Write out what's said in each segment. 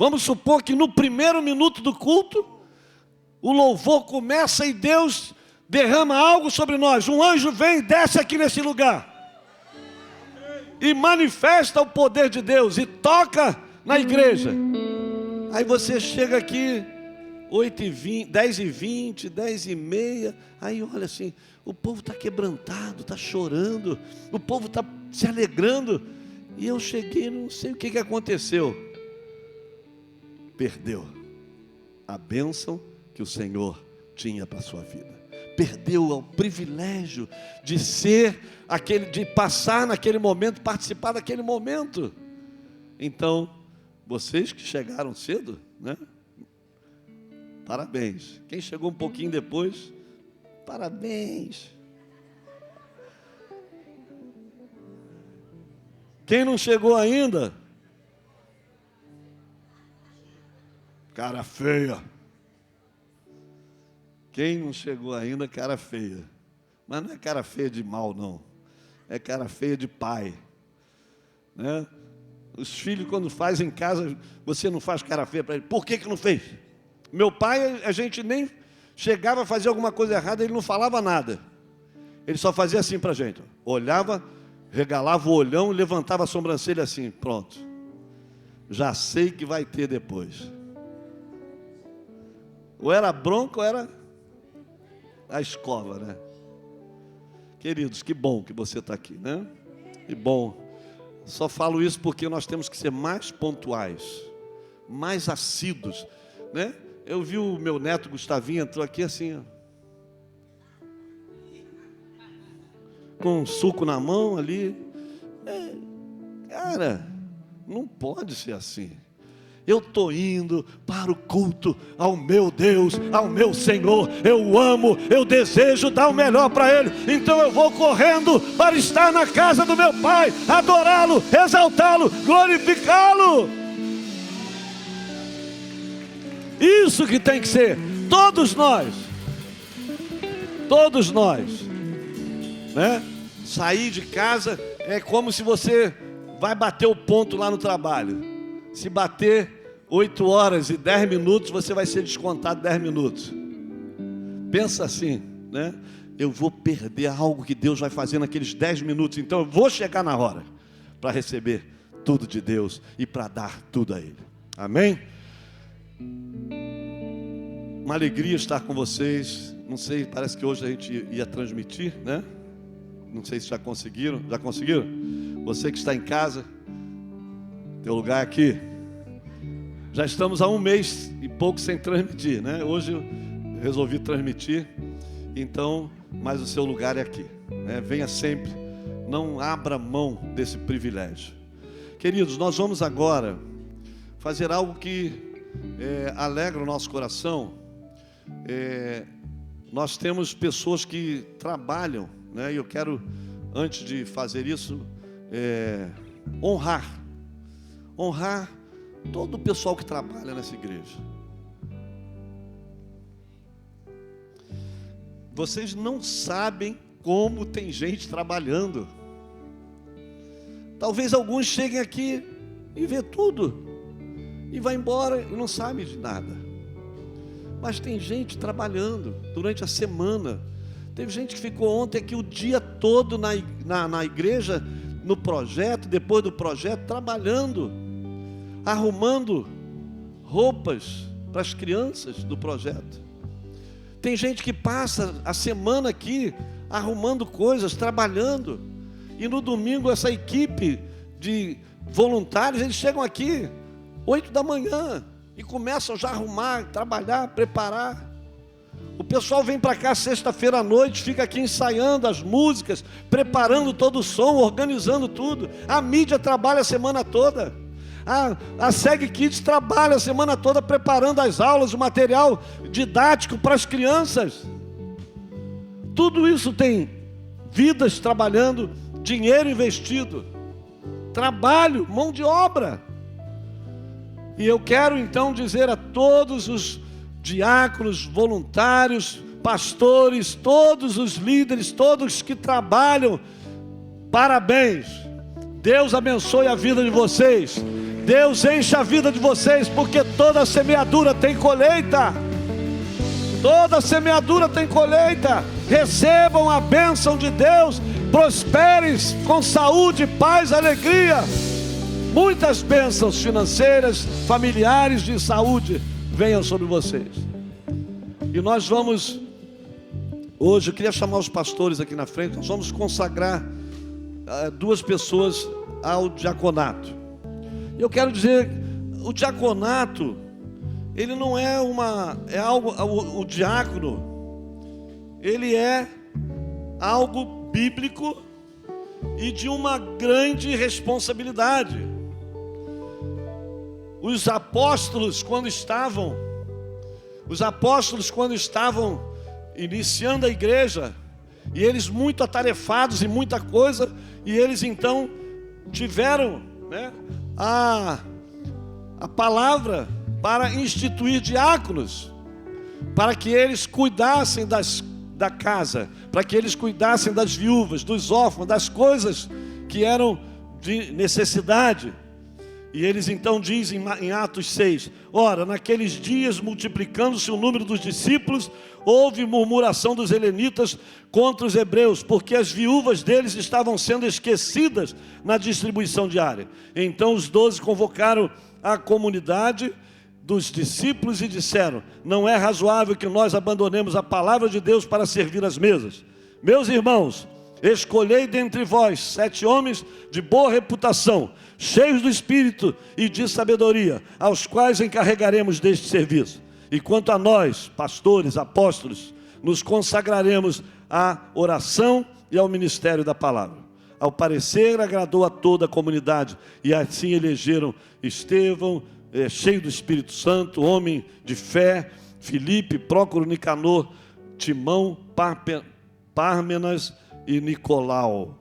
Vamos supor que no primeiro minuto do culto, o louvor começa e Deus derrama algo sobre nós. Um anjo vem e desce aqui nesse lugar. E manifesta o poder de Deus e toca na igreja. Aí você chega aqui 8h20, 10h20, 10h30. Aí olha assim, o povo está quebrantado, está chorando, o povo está se alegrando. E eu cheguei, não sei o que aconteceu. Perdeu a bênção que o Senhor tinha para a sua vida. Perdeu o privilégio de ser aquele, de passar naquele momento, participar daquele momento. Então, vocês que chegaram cedo, né? Parabéns. Quem chegou um pouquinho depois, parabéns. Quem não chegou ainda, cara feia. Quem não chegou ainda, cara feia. Mas não é cara feia de mal, não. É cara feia de pai, né? Os filhos, quando fazem em casa, você não faz cara feia para ele. Por que não fez? Meu pai, a gente nem chegava a fazer alguma coisa errada, ele não falava nada. Ele só fazia assim para a gente. Olhava, regalava o olhão e levantava a sobrancelha assim. Pronto. Já sei que vai ter depois. Ou era bronca ou era a escova, né? Queridos, que bom que você está aqui, né? Que bom. Só falo isso porque nós temos que ser mais pontuais, mais assíduos, né? Eu vi o meu neto Gustavinho, entrou aqui assim, ó, com um suco na mão ali. Cara, não pode ser assim. Eu estou indo para o culto ao meu Deus, ao meu Senhor. Eu amo, eu desejo dar o melhor para Ele. Então eu vou correndo para estar na casa do meu Pai, adorá-lo, exaltá-lo, glorificá-lo. Isso que tem que ser. Todos nós, né? Sair de casa é como se você vai bater o ponto lá no trabalho. Se bater 8 horas e 10 minutos, você vai ser descontado 10 minutos. Pensa assim, né? Eu vou perder algo que Deus vai fazer naqueles 10 minutos. Então eu vou chegar na hora para receber tudo de Deus e para dar tudo a Ele. Amém? Uma alegria estar com vocês. Não sei, parece que hoje a gente ia transmitir, né? Não sei se já conseguiram. Já conseguiram? Você que está em casa, teu lugar aqui. Já estamos há 1 mês e pouco sem transmitir, né? Hoje eu resolvi transmitir. Então, mas o seu lugar é aqui, né? Venha sempre. Não abra mão desse privilégio. Queridos, nós vamos agora fazer algo que alegra o nosso coração. Nós temos pessoas que trabalham, né? E eu quero, antes de fazer isso, honrar todo o pessoal que trabalha nessa igreja. Vocês não sabem como tem gente trabalhando. Talvez alguns cheguem aqui e vê tudo e vai embora e não sabe de nada. Mas tem gente trabalhando durante a semana. Teve gente que ficou ontem aqui o dia todo na igreja, no projeto, depois do projeto, trabalhando, arrumando roupas para as crianças do projeto. Tem gente que passa a semana aqui arrumando coisas, trabalhando. E no domingo essa equipe de voluntários, eles chegam aqui 8 da manhã e começam já a arrumar, trabalhar, preparar. O pessoal vem para cá sexta-feira à noite, fica aqui ensaiando as músicas, preparando todo o som, organizando tudo. A mídia trabalha a semana toda. A Seg Kids trabalha a semana toda preparando as aulas, o material didático para as crianças. Tudo isso tem vidas trabalhando, dinheiro investido, trabalho, mão de obra. E eu quero então dizer a todos os diáconos, voluntários, pastores, todos os líderes, todos que trabalham, parabéns. Deus abençoe a vida de vocês. Deus enche a vida de vocês, porque toda semeadura tem colheita. Toda semeadura tem colheita. Recebam a bênção de Deus. Prosperem com saúde, paz, alegria. Muitas bênçãos financeiras, familiares, de saúde venham sobre vocês. E nós vamos, hoje, eu queria chamar os pastores aqui na frente. Nós vamos consagrar 2 pessoas ao diaconato. Eu quero dizer, o diaconato, ele não é o diácono, ele é algo bíblico e de uma grande responsabilidade. Os apóstolos, quando estavam iniciando a igreja, e eles muito atarefados em muita coisa, e eles então tiveram, a palavra para instituir diáconos, para que eles cuidassem da casa, para que eles cuidassem das viúvas, dos órfãos, das coisas que eram de necessidade. E eles então dizem em Atos 6, ora, naqueles dias, multiplicando-se o número dos discípulos, houve murmuração dos helenitas contra os hebreus, porque as viúvas deles estavam sendo esquecidas na distribuição diária. Então os 12 convocaram a comunidade dos discípulos e disseram, não é razoável que nós abandonemos a palavra de Deus para servir as mesas. Meus irmãos, escolhei dentre vós 7 homens de boa reputação, cheios do Espírito e de sabedoria, aos quais encarregaremos deste serviço. E quanto a nós, pastores, apóstolos, nos consagraremos à oração e ao ministério da palavra. Ao parecer, agradou a toda a comunidade, e assim elegeram Estevão, cheio do Espírito Santo, homem de fé, Filipe, Prócoro, Nicanor, Timão, Pármenas e Nicolau,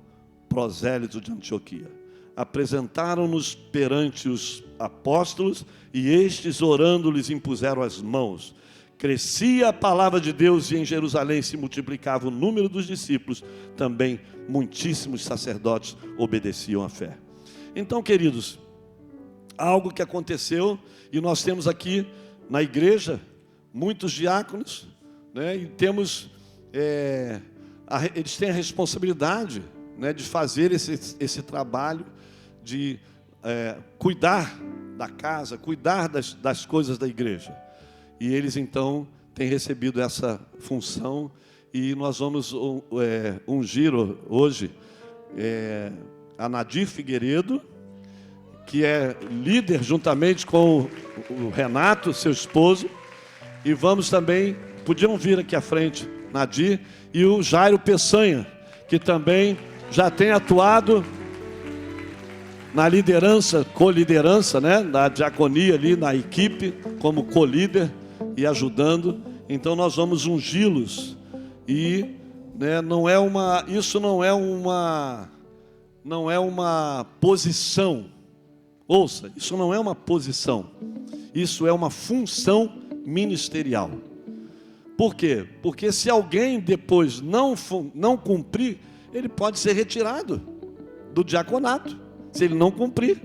prosélito de Antioquia. Apresentaram-nos perante os apóstolos, e estes, orando, lhes impuseram as mãos. Crescia a palavra de Deus, e em Jerusalém se multiplicava o número dos discípulos. Também muitíssimos sacerdotes obedeciam à fé. Então, queridos, algo que aconteceu, e nós temos aqui na igreja muitos diáconos, e temos, eles têm a responsabilidade, de fazer esse trabalho, de cuidar da casa, cuidar das coisas da igreja. E eles então têm recebido essa função, e nós vamos ungir hoje a Nadir Figueiredo, que é líder juntamente com o Renato, seu esposo, e vamos também, podiam vir aqui à frente, Nadir, e o Jairo Peçanha, que também já tem atuado na liderança, co-liderança, da diaconia ali na equipe, como co-líder e ajudando. Então nós vamos ungí-los, e isso não é uma posição. Ouça, isso não é uma posição, isso é uma função ministerial. Por quê? Porque se alguém depois não cumprir, ele pode ser retirado do diaconato, se ele não cumprir,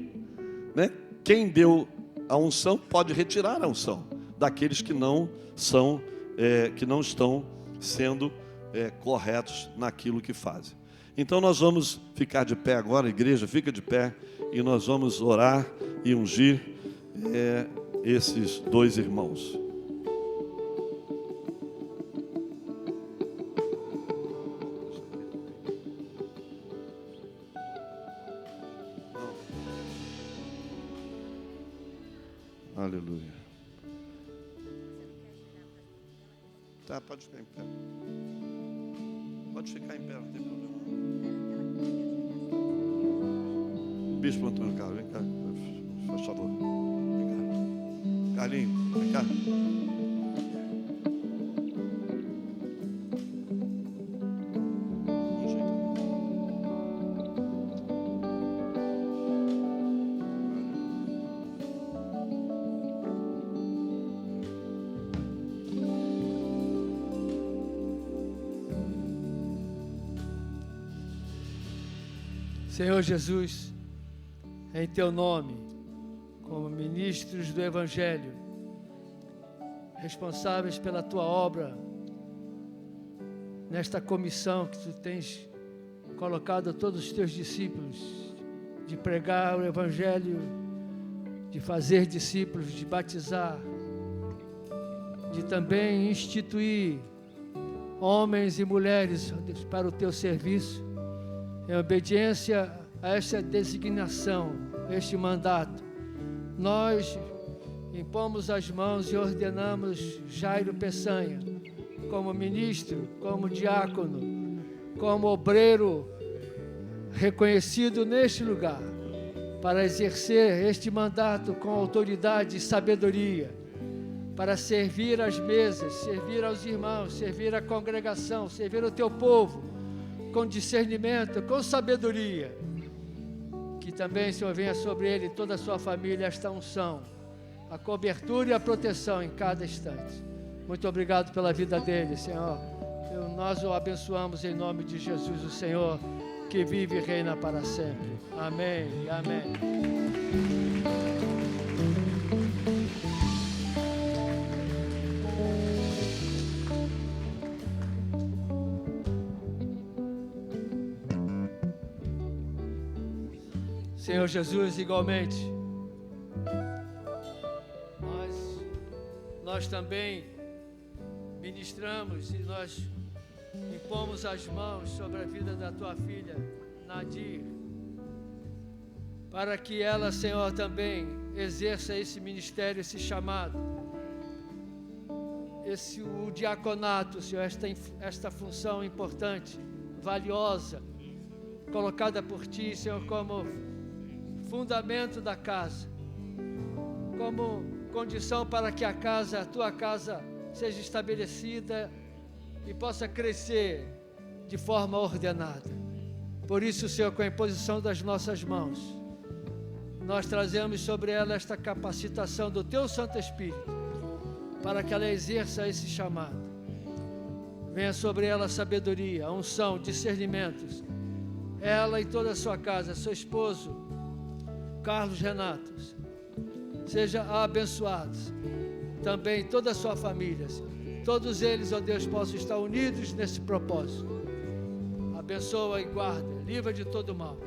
Quem deu a unção pode retirar a unção daqueles que não estão sendo corretos naquilo que fazem. Então nós vamos ficar de pé agora, a igreja fica de pé, e nós vamos orar e ungir esses 2 irmãos. Aleluia. Tá, pode ficar em pé. Pode ficar em pé, não tem problema. Bispo Antônio Carlos, vem cá, faz favor. Vem cá. Carlinhos, vem cá. Senhor Jesus, em Teu nome, como ministros do Evangelho, responsáveis pela tua obra, nesta comissão que tu tens colocado a todos os teus discípulos, de pregar o Evangelho, de fazer discípulos, de batizar, de também instituir homens e mulheres para o teu serviço, em obediência a esta designação, este mandato. Nós impomos as mãos e ordenamos Jairo Peçanha como ministro, como diácono, como obreiro reconhecido neste lugar, para exercer este mandato com autoridade e sabedoria, para servir as mesas, servir aos irmãos, servir a congregação, servir o teu povo, com discernimento, com sabedoria. Que também, Senhor, venha sobre ele e toda a sua família esta unção, a cobertura e a proteção em cada instante. Muito obrigado pela vida dele, Senhor. Nós o abençoamos em nome de Jesus, o Senhor, que vive e reina para sempre. Amém e amém. Senhor Jesus, igualmente, nós também ministramos e nós impomos as mãos sobre a vida da tua filha, Nadir, para que ela, Senhor, também exerça esse ministério, esse chamado, o diaconato, Senhor, esta função importante, valiosa, colocada por Ti, Senhor, como fundamento da casa, como condição para que a tua casa seja estabelecida e possa crescer de forma ordenada. Por isso, Senhor, com a imposição das nossas mãos, nós trazemos sobre ela esta capacitação do Teu Santo Espírito, para que ela exerça esse chamado. Venha sobre ela a sabedoria, a unção, discernimentos. Ela e toda a sua casa, seu esposo, Carlos Renato, sejam abençoados. Também toda a sua família, todos eles, ó Deus, possam estar unidos nesse propósito. Abençoa e guarda, livra de todo mal.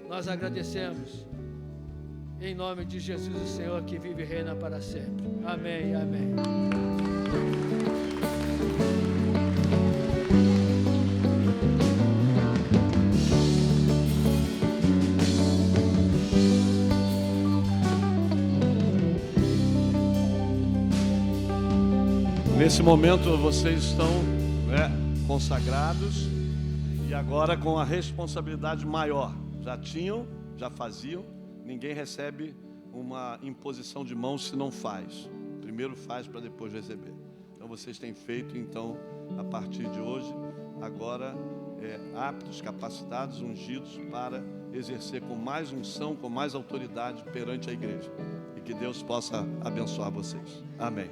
Nós agradecemos, em nome de Jesus, o Senhor que vive e reina para sempre. Amém, amém. Nesse momento vocês estão consagrados e agora com a responsabilidade maior. Já faziam, ninguém recebe uma imposição de mãos se não faz. Primeiro faz para depois receber. Então vocês têm feito, então, a partir de hoje, agora aptos, capacitados, ungidos para exercer com mais unção, com mais autoridade perante a igreja. E que Deus possa abençoar vocês. Amém.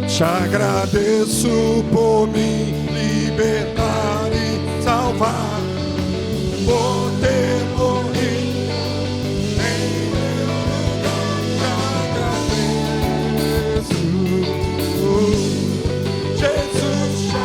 Te agradeço por me libertar e salvar, por ter morrido em meu lugar. Te agradeço, Jesus, te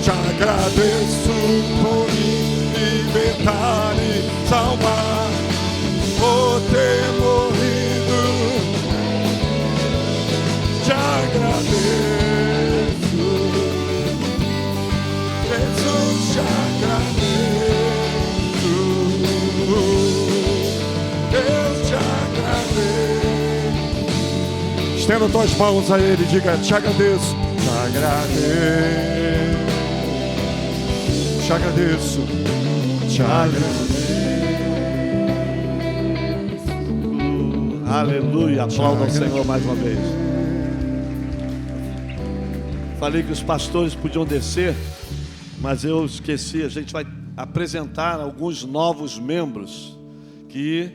te agradeço por me libertar e salvar, por ter morrido. Te agradeço, Jesus, te agradeço, Deus, te agradeço. Estenda tuas mãos a Ele e diga: te agradeço. Te agradeço, te agradeço, Aleluia, aplauda ao Senhor mais uma vez. Falei que os pastores podiam descer, mas eu esqueci. A gente vai apresentar alguns novos membros que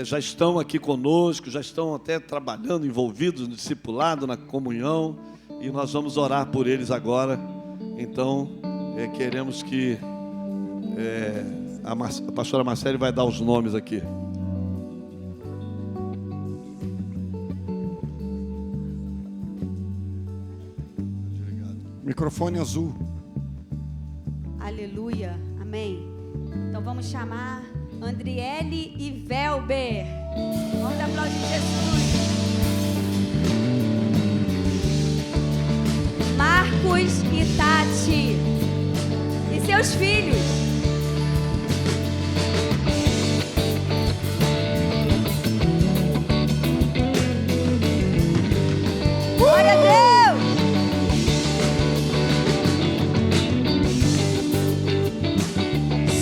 já estão aqui conosco, já estão até trabalhando, envolvidos no discipulado, na comunhão, e nós vamos orar por eles agora. Então, queremos que a pastora Marcele vai dar os nomes aqui. Microfone azul. Aleluia, amém. Então vamos chamar Andriele e Velber. Vamos aplaudir Jesus. Marcos e Tati e seus filhos. Glória a Deus.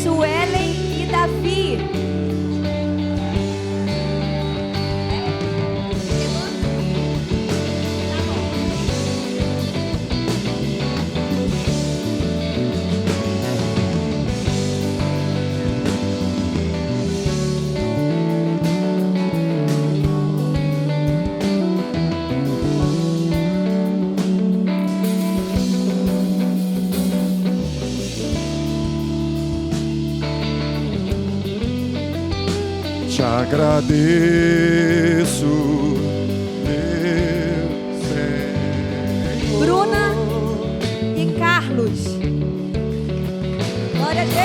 Suelen e Davi. Te agradeço, meu Senhor. Bruna e Carlos. Glória a Deus.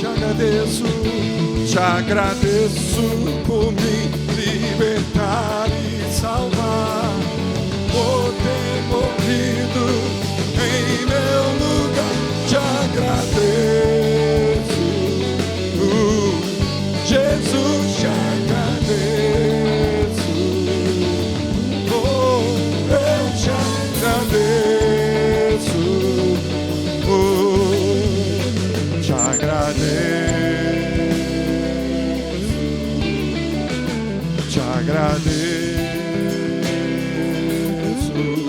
Agradeço, meu Senhor. Te agradeço por me libertar e salvar, por ter morrido em meu lugar. Te agradeço, Jesus, te agradeço. Oh, eu te agradeço. Oh, te agradeço. Te agradeço.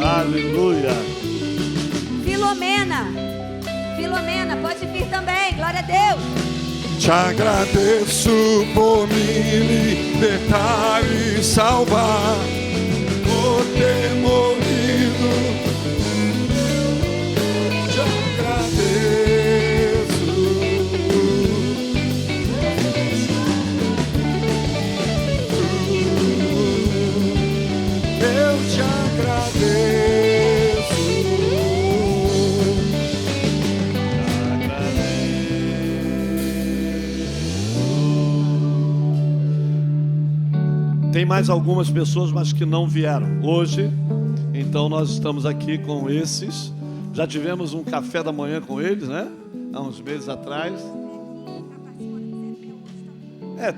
Aleluia. Filomena, pode vir também. Glória a Deus. Te agradeço por me libertar e salvar, por ter morrido. Te agradeço. Eu te agradeço. Tem mais algumas pessoas, mas que não vieram hoje. Então nós estamos aqui com esses. Já tivemos um café da manhã com eles, né? Há uns meses atrás.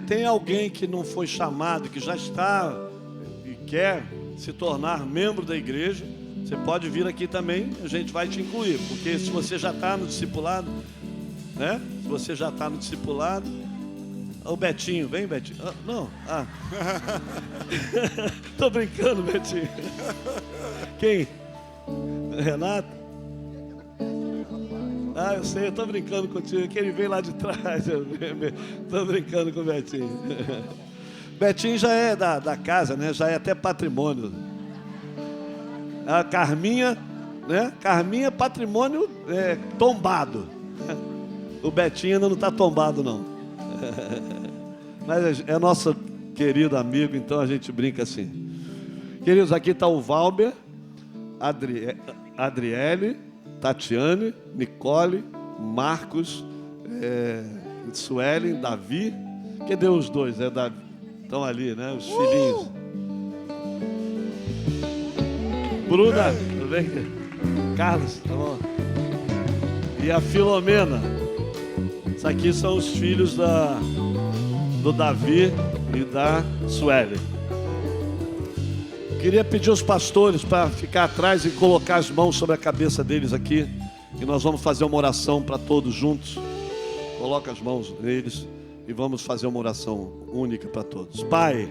Tem alguém que não foi chamado, que já está e quer se tornar membro da igreja. Você pode vir aqui também, a gente vai te incluir. Porque se você já está no discipulado, né? Se você já está no discipulado. O Betinho, vem Betinho. Não. Tô brincando, Betinho. Quem? Renato? Eu sei, eu tô brincando contigo, que ele vem lá de trás. Tô brincando com o Betinho. Betinho já é da casa, né? Já é até patrimônio. A Carminha, né? Carminha, patrimônio tombado. O Betinho ainda não está tombado, não. Mas é nosso querido amigo, então a gente brinca assim. Queridos, aqui está o Valber, Adriele, Tatiane, Nicole, Marcos, Suelen, Davi. Cadê os dois? Davi. Estão ali, né? Os filhinhos. Bruna, tudo bem? Carlos, tá bom? E a Filomena. Esses aqui são os filhos do Davi e da Sueli. Queria pedir aos pastores para ficar atrás e colocar as mãos sobre a cabeça deles aqui. E nós vamos fazer uma oração para todos juntos. Coloca as mãos neles e vamos fazer uma oração única para todos. Pai,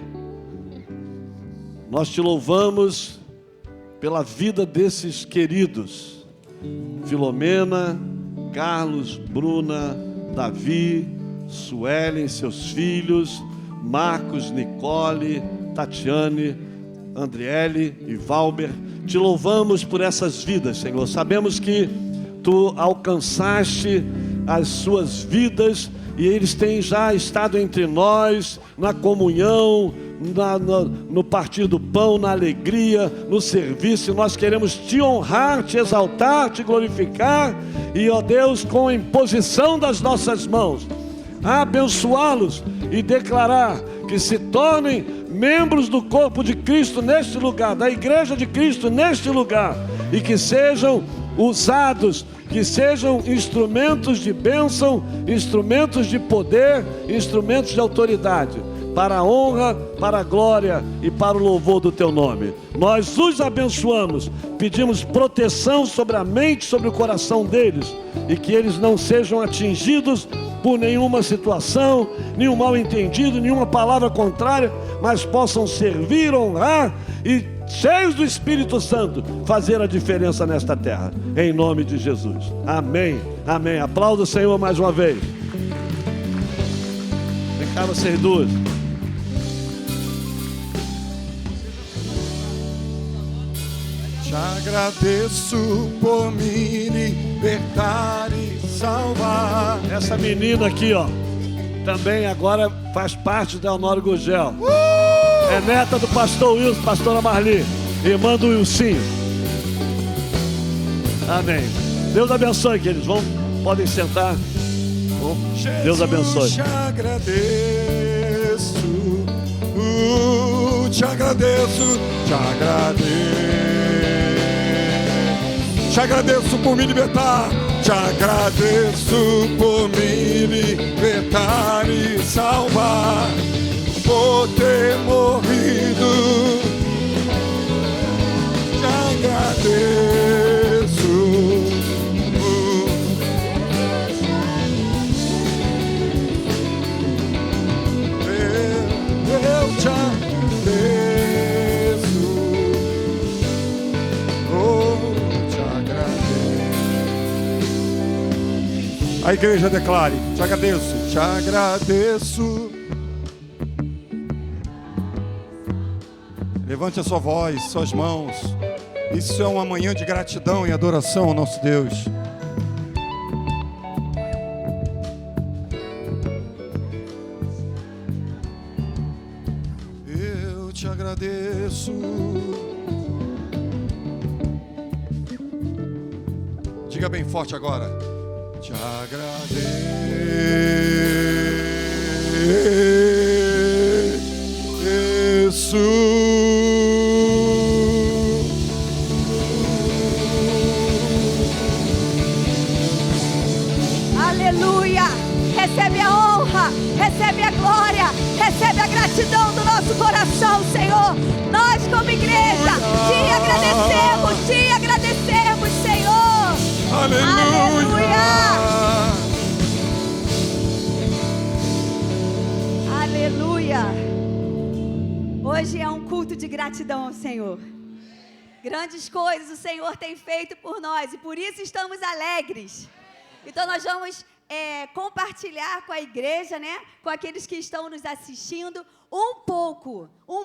nós te louvamos pela vida desses queridos, Filomena, Carlos, Bruna, Davi, Suelen, seus filhos, Marcos, Nicole, Tatiane, Andriele e Valber. Te louvamos por essas vidas, Senhor. Sabemos que Tu alcançaste as suas vidas e eles têm já estado entre nós, na comunhão, no partir do pão, na alegria, no serviço. Nós queremos te honrar, te exaltar, te glorificar e, ó Deus, com a imposição das nossas mãos, abençoá-los e declarar que se tornem membros do corpo de Cristo neste lugar, da igreja de Cristo neste lugar, e que sejam usados, que sejam instrumentos de bênção, instrumentos de poder, instrumentos de autoridade, para a honra, para a glória e para o louvor do Teu nome. Nós os abençoamos, pedimos proteção sobre a mente, sobre o coração deles, e que eles não sejam atingidos por nenhuma situação, nenhum mal entendido, nenhuma palavra contrária, mas possam servir, honrar e, cheios do Espírito Santo, fazer a diferença nesta terra, em nome de Jesus. Amém, amém. Aplauda o Senhor mais uma vez. Vem cá vocês duas. Te agradeço por me libertar e salvar. Essa menina aqui, ó, também agora faz parte da Honório Gugel. É neta do pastor Wilson, pastora Marli, irmã do Wilcinho. Amém. Deus abençoe, queridos. Podem sentar. Deus abençoe. Te agradeço, te agradeço, te agradeço. Te agradeço por me libertar, te agradeço por me libertar e salvar, por ter morrido. Te agradeço. Eu te agradeço. A igreja declare: te agradeço, te agradeço. Levante a sua voz, suas mãos. Isso é uma manhã de gratidão e adoração ao nosso Deus. Eu te agradeço. Diga bem forte agora: te agradeço. Aleluia! Recebe a honra, recebe a glória, recebe a gratidão do nosso coração, Senhor. Nós, como igreja, te agradecemos, Senhor. Aleluia! Aleluia! Hoje é um culto de gratidão ao Senhor. Grandes coisas o Senhor tem feito por nós e por isso estamos alegres. Então nós vamos compartilhar com a igreja, né, com aqueles que estão nos assistindo,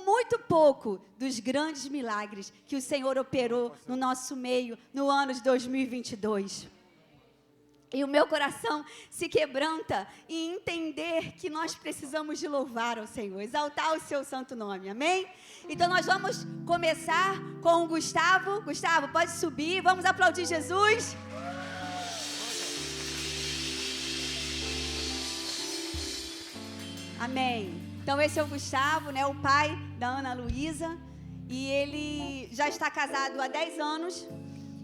muito pouco dos grandes milagres que o Senhor operou no nosso meio no ano de 2022. E o meu coração se quebranta em entender que nós precisamos de louvar ao Senhor, exaltar o seu santo nome, amém? Então nós vamos começar com o Gustavo. Gustavo, pode subir, vamos aplaudir Jesus. Amém. Então esse é o Gustavo, né, o pai da Ana Luísa, e ele já está casado há 10 anos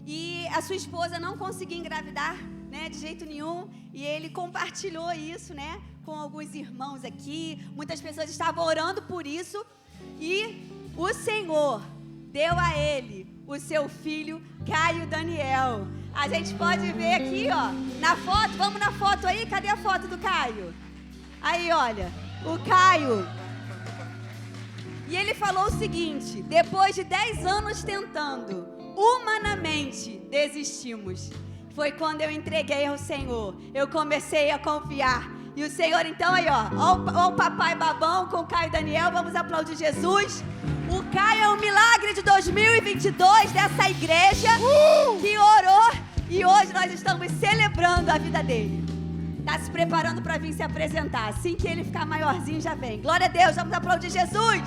e a sua esposa não conseguia engravidar, né, de jeito nenhum, e ele compartilhou isso, né, com alguns irmãos aqui. Muitas pessoas estavam orando por isso e o Senhor deu a ele o seu filho Caio Daniel. A gente pode ver aqui, ó, na foto. Vamos na foto aí? Cadê a foto do Caio? Aí, olha, o Caio. E ele falou o seguinte: depois de 10 anos tentando, humanamente desistimos. Foi quando eu entreguei ao Senhor. Eu comecei a confiar. E o Senhor, então, aí, ó o papai babão com o Caio e Daniel. Vamos aplaudir Jesus. O Caio é um milagre de 2022 dessa igreja que orou. E hoje nós estamos celebrando a vida dele. Está se preparando para vir se apresentar. Assim que ele ficar maiorzinho, já vem. Glória a Deus, vamos aplaudir Jesus.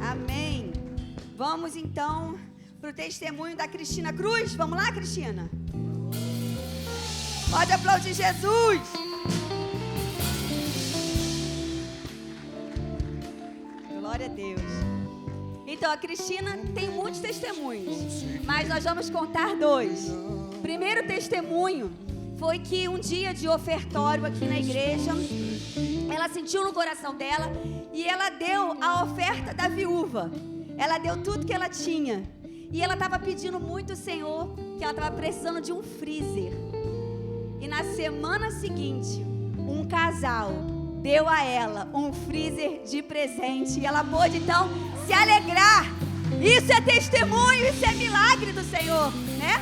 Amém. Vamos então para o testemunho da Cristina Cruz. Vamos lá, Cristina? Pode aplaudir Jesus. Glória a Deus. Então, a Cristina tem muitos testemunhos, mas nós vamos contar 2. O primeiro testemunho foi que um dia de ofertório aqui na igreja, ela sentiu no coração dela e ela deu a oferta da viúva. Ela deu tudo que ela tinha. E ela estava pedindo muito ao Senhor, que ela estava precisando de um freezer. E na semana seguinte, um casal deu a ela um freezer de presente. E ela pôde então se alegrar. Isso é testemunho, isso é milagre do Senhor, né?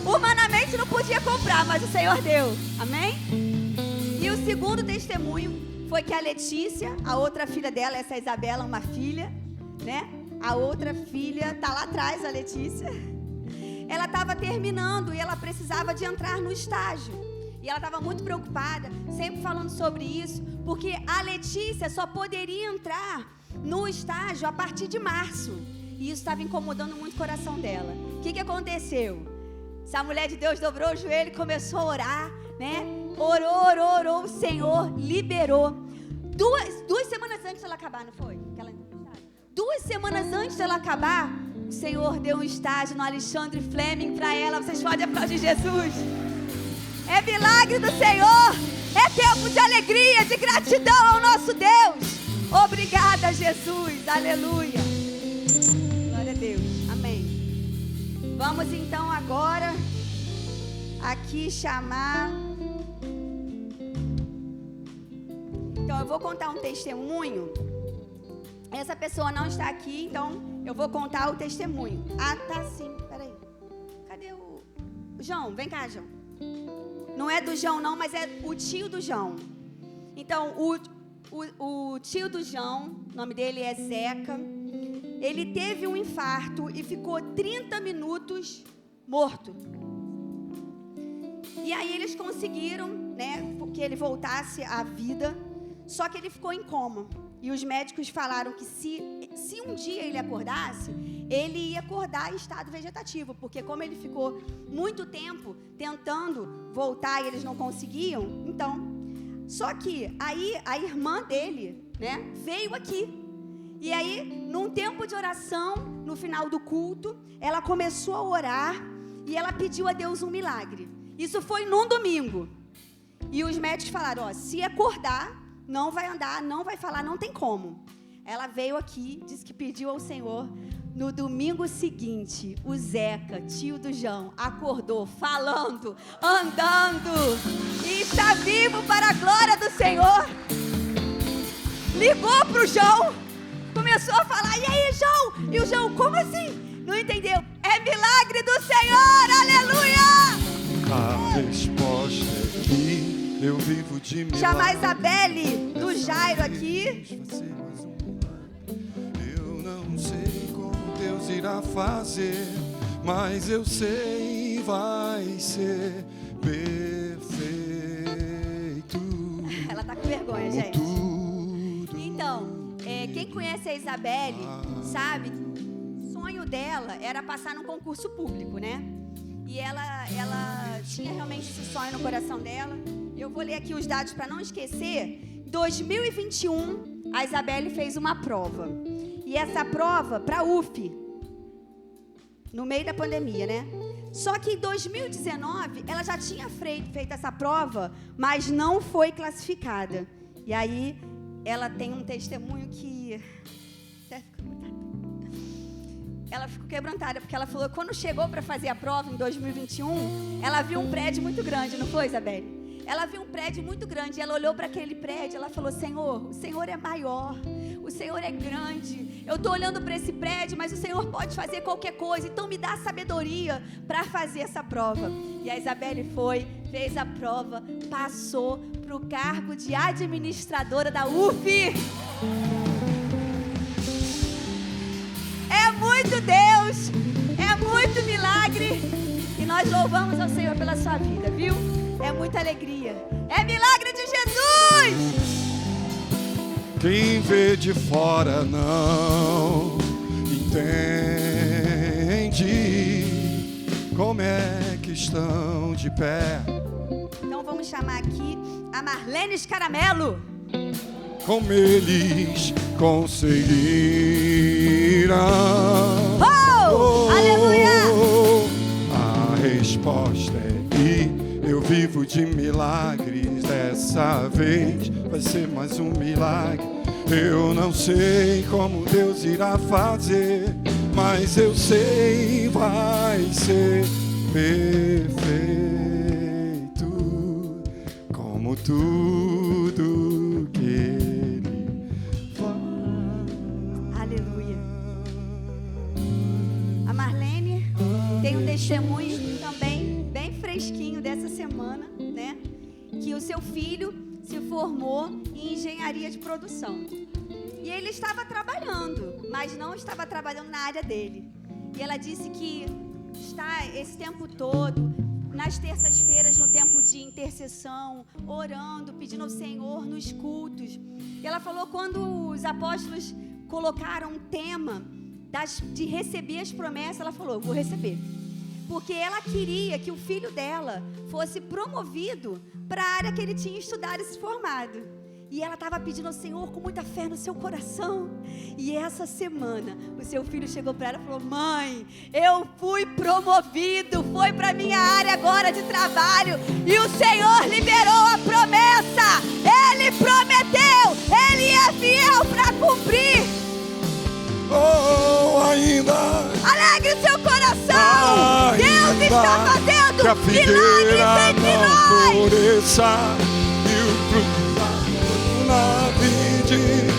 Humanamente não podia comprar, mas o Senhor deu. Amém? E o segundo testemunho foi que a Letícia, a outra filha dela, essa Isabela, uma filha, né? A outra filha tá lá atrás, a Letícia. Ela estava terminando e ela precisava de entrar no estágio. E ela estava muito preocupada, sempre falando sobre isso, porque a Letícia só poderia entrar no estágio a partir de março. E isso estava incomodando muito o coração dela. O que aconteceu? Essa mulher de Deus dobrou o joelho e começou a orar, né? Orou, o Senhor liberou. Duas semanas antes dela acabar, não foi? 2 semanas antes dela acabar, o Senhor deu um estágio no Alexandre Fleming para ela. Vocês podem aplaudir Jesus. É milagre do Senhor. É tempo de alegria, de gratidão ao nosso Deus. Obrigada, Jesus. Aleluia. Glória a Deus. Amém. Vamos então agora aqui chamar. Então eu vou contar um testemunho. Essa pessoa não está aqui, então eu vou contar o testemunho. Ah, tá sim. Peraí. Cadê o João? Vem cá, João. Não é do João não, mas é o tio do João. Então, o tio do João, o nome dele é Zeca. Ele teve um infarto e ficou 30 minutos morto. E aí eles conseguiram, né, que ele voltasse à vida, só que ele ficou em coma. E os médicos falaram que se um dia ele acordasse, ele ia acordar em estado vegetativo, porque como ele ficou muito tempo tentando voltar e eles não conseguiam, então... Só que aí a irmã dele, né, veio aqui. E aí, num tempo de oração, no final do culto, ela começou a orar e ela pediu a Deus um milagre. Isso foi num domingo. E os médicos falaram, ó, se acordar... não vai andar, não vai falar, não tem como. Ela veio aqui, disse que pediu ao Senhor. No domingo seguinte, o Zeca, tio do João, acordou falando, andando e está vivo para a glória do Senhor. Ligou para o João, começou a falar, e aí, João? E o João, como assim? Não entendeu? É milagre do Senhor, aleluia! A resposta é que eu vivo de milagre. Chamar a Isabelle do Jairo aqui. Eu não sei como Deus irá fazer, mas eu sei vai ser perfeito. Ela tá com vergonha, gente. Então, quem conhece a Isabelle sabe, o sonho dela era passar num concurso público, né? E ela tinha realmente esse sonho no coração dela. Eu vou ler aqui os dados para não esquecer. Em 2021, a Isabelle fez uma prova. E essa prova para a UF, no meio da pandemia, né? Só que em 2019, ela já tinha feito essa prova, mas não foi classificada. E aí, ela tem um testemunho que... ela ficou quebrantada, porque ela falou que quando chegou para fazer a prova em 2021, ela viu um prédio muito grande, não foi, Isabelle? Ela viu um prédio muito grande, ela olhou para aquele prédio, ela falou: Senhor, o Senhor é maior, o Senhor é grande, eu estou olhando para esse prédio, mas o Senhor pode fazer qualquer coisa, então me dá sabedoria para fazer essa prova. E a Isabelle foi, fez a prova, passou para o cargo de administradora da UF. É muito Deus, é muito milagre, e nós louvamos ao Senhor pela sua vida, viu? É muita alegria. É milagre de Jesus! Quem vê de fora não entende como é que estão de pé. Então vamos chamar aqui a Marlene Scaramelo. Como eles conseguiram. Oh! Aleluia! A resposta é que eu vivo de milagres, dessa vez vai ser mais um milagre. Eu não sei como Deus irá fazer, mas eu sei vai ser perfeito, como tudo que Ele faz. Aleluia. A Marlene tem um testemunho também bem fresquinho dessa semana, né? Que o seu filho se formou em engenharia de produção. E ele estava trabalhando, mas não estava trabalhando na área dele. E ela disse que está esse tempo todo, nas terças-feiras, no tempo de intercessão, orando, pedindo ao Senhor nos cultos. E ela falou quando os apóstolos colocaram um tema de receber as promessas, ela falou: vou receber. Porque ela queria que o filho dela fosse promovido para a área que ele tinha estudado e se formado. E ela estava pedindo ao Senhor com muita fé no seu coração. E essa semana, o seu filho chegou para ela e falou: mãe, eu fui promovido, foi para minha área agora de trabalho. E o Senhor liberou a promessa. Ele prometeu, Ele é fiel para cumprir. Oh, ainda Alegre seu coração. Deus está fazendo que a figueira milagres entre não nós. floresça e o fruto na vide.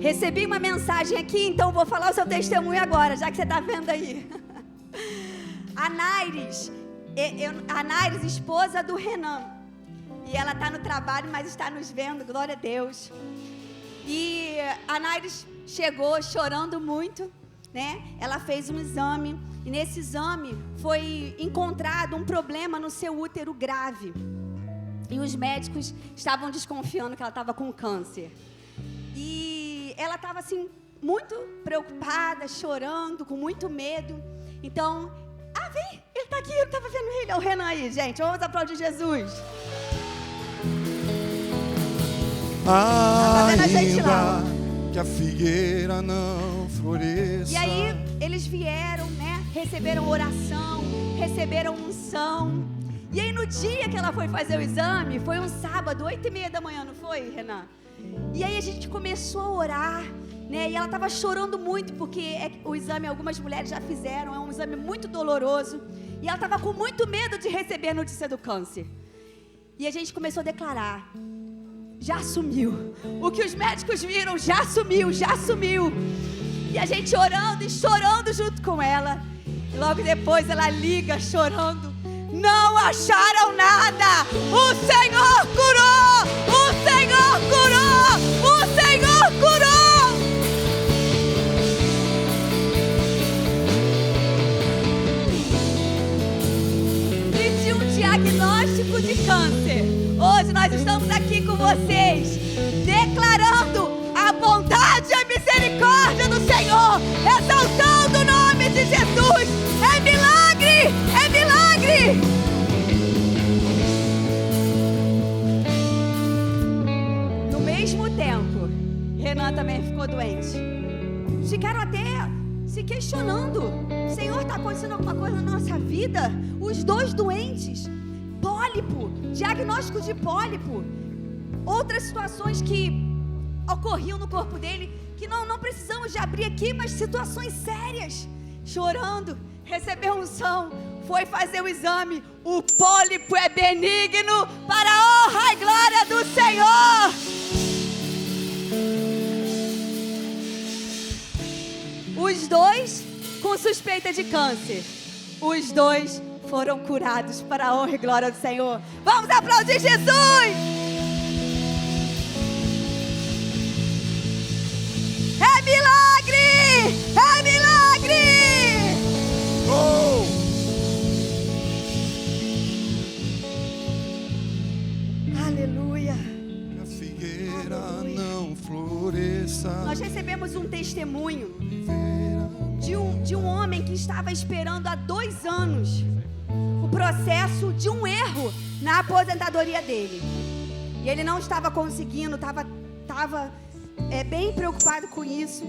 Recebi uma mensagem aqui, então vou falar o seu testemunho agora, já que você está vendo aí. A Naires, esposa do Renan. E ela está no trabalho, mas está nos vendo, glória a Deus. E a Naires chegou chorando muito, né? Ela fez um exame, e nesse exame foi encontrado um problema no seu útero grave. E os médicos estavam desconfiando que ela estava com câncer. E ela estava assim, muito preocupada, chorando, com muito medo. Então, vem, ele está aqui, eu estava vendo ele, é o Renan aí, gente, vamos aplaudir Jesus. Ainda que a figueira não floresça. E aí, eles vieram, né, receberam oração, receberam unção. E aí, no dia que ela foi fazer o exame, foi um sábado, 8h30 da manhã, não foi, Renan? E aí a gente começou a orar, né? E ela estava chorando muito, porque o exame, algumas mulheres já fizeram, é um exame muito doloroso. E ela estava com muito medo de receber a notícia do câncer. E a gente começou a declarar: já sumiu. O que os médicos viram, já sumiu, já sumiu. E a gente orando e chorando junto com ela. E logo depois ela liga chorando: não acharam nada. O Senhor curou. O Senhor curou. O Senhor curou. Pediu um diagnóstico de câncer. Hoje nós estamos aqui com vocês, declarando a bondade e a misericórdia do Senhor, exaltando o nome de Jesus. É milagre! É milagre! No mês Renan também ficou doente. Ficaram até se questionando: Senhor, está acontecendo alguma coisa na nossa vida? Os dois doentes, pólipo, diagnóstico de pólipo, outras situações que ocorriam no corpo dele, que não precisamos de abrir aqui, mas situações sérias. Chorando, recebeu unção, foi fazer o exame. O pólipo é benigno para a honra e glória do Senhor. Os dois com suspeita de câncer. Os dois foram curados para a honra e glória do Senhor. Vamos aplaudir Jesus! É milagre! É milagre! Oh! Aleluia! A figueira não floresça. Nós recebemos um testemunho de um homem que estava esperando há 2 anos o processo de um erro na aposentadoria dele. E ele não estava conseguindo, estava bem preocupado com isso.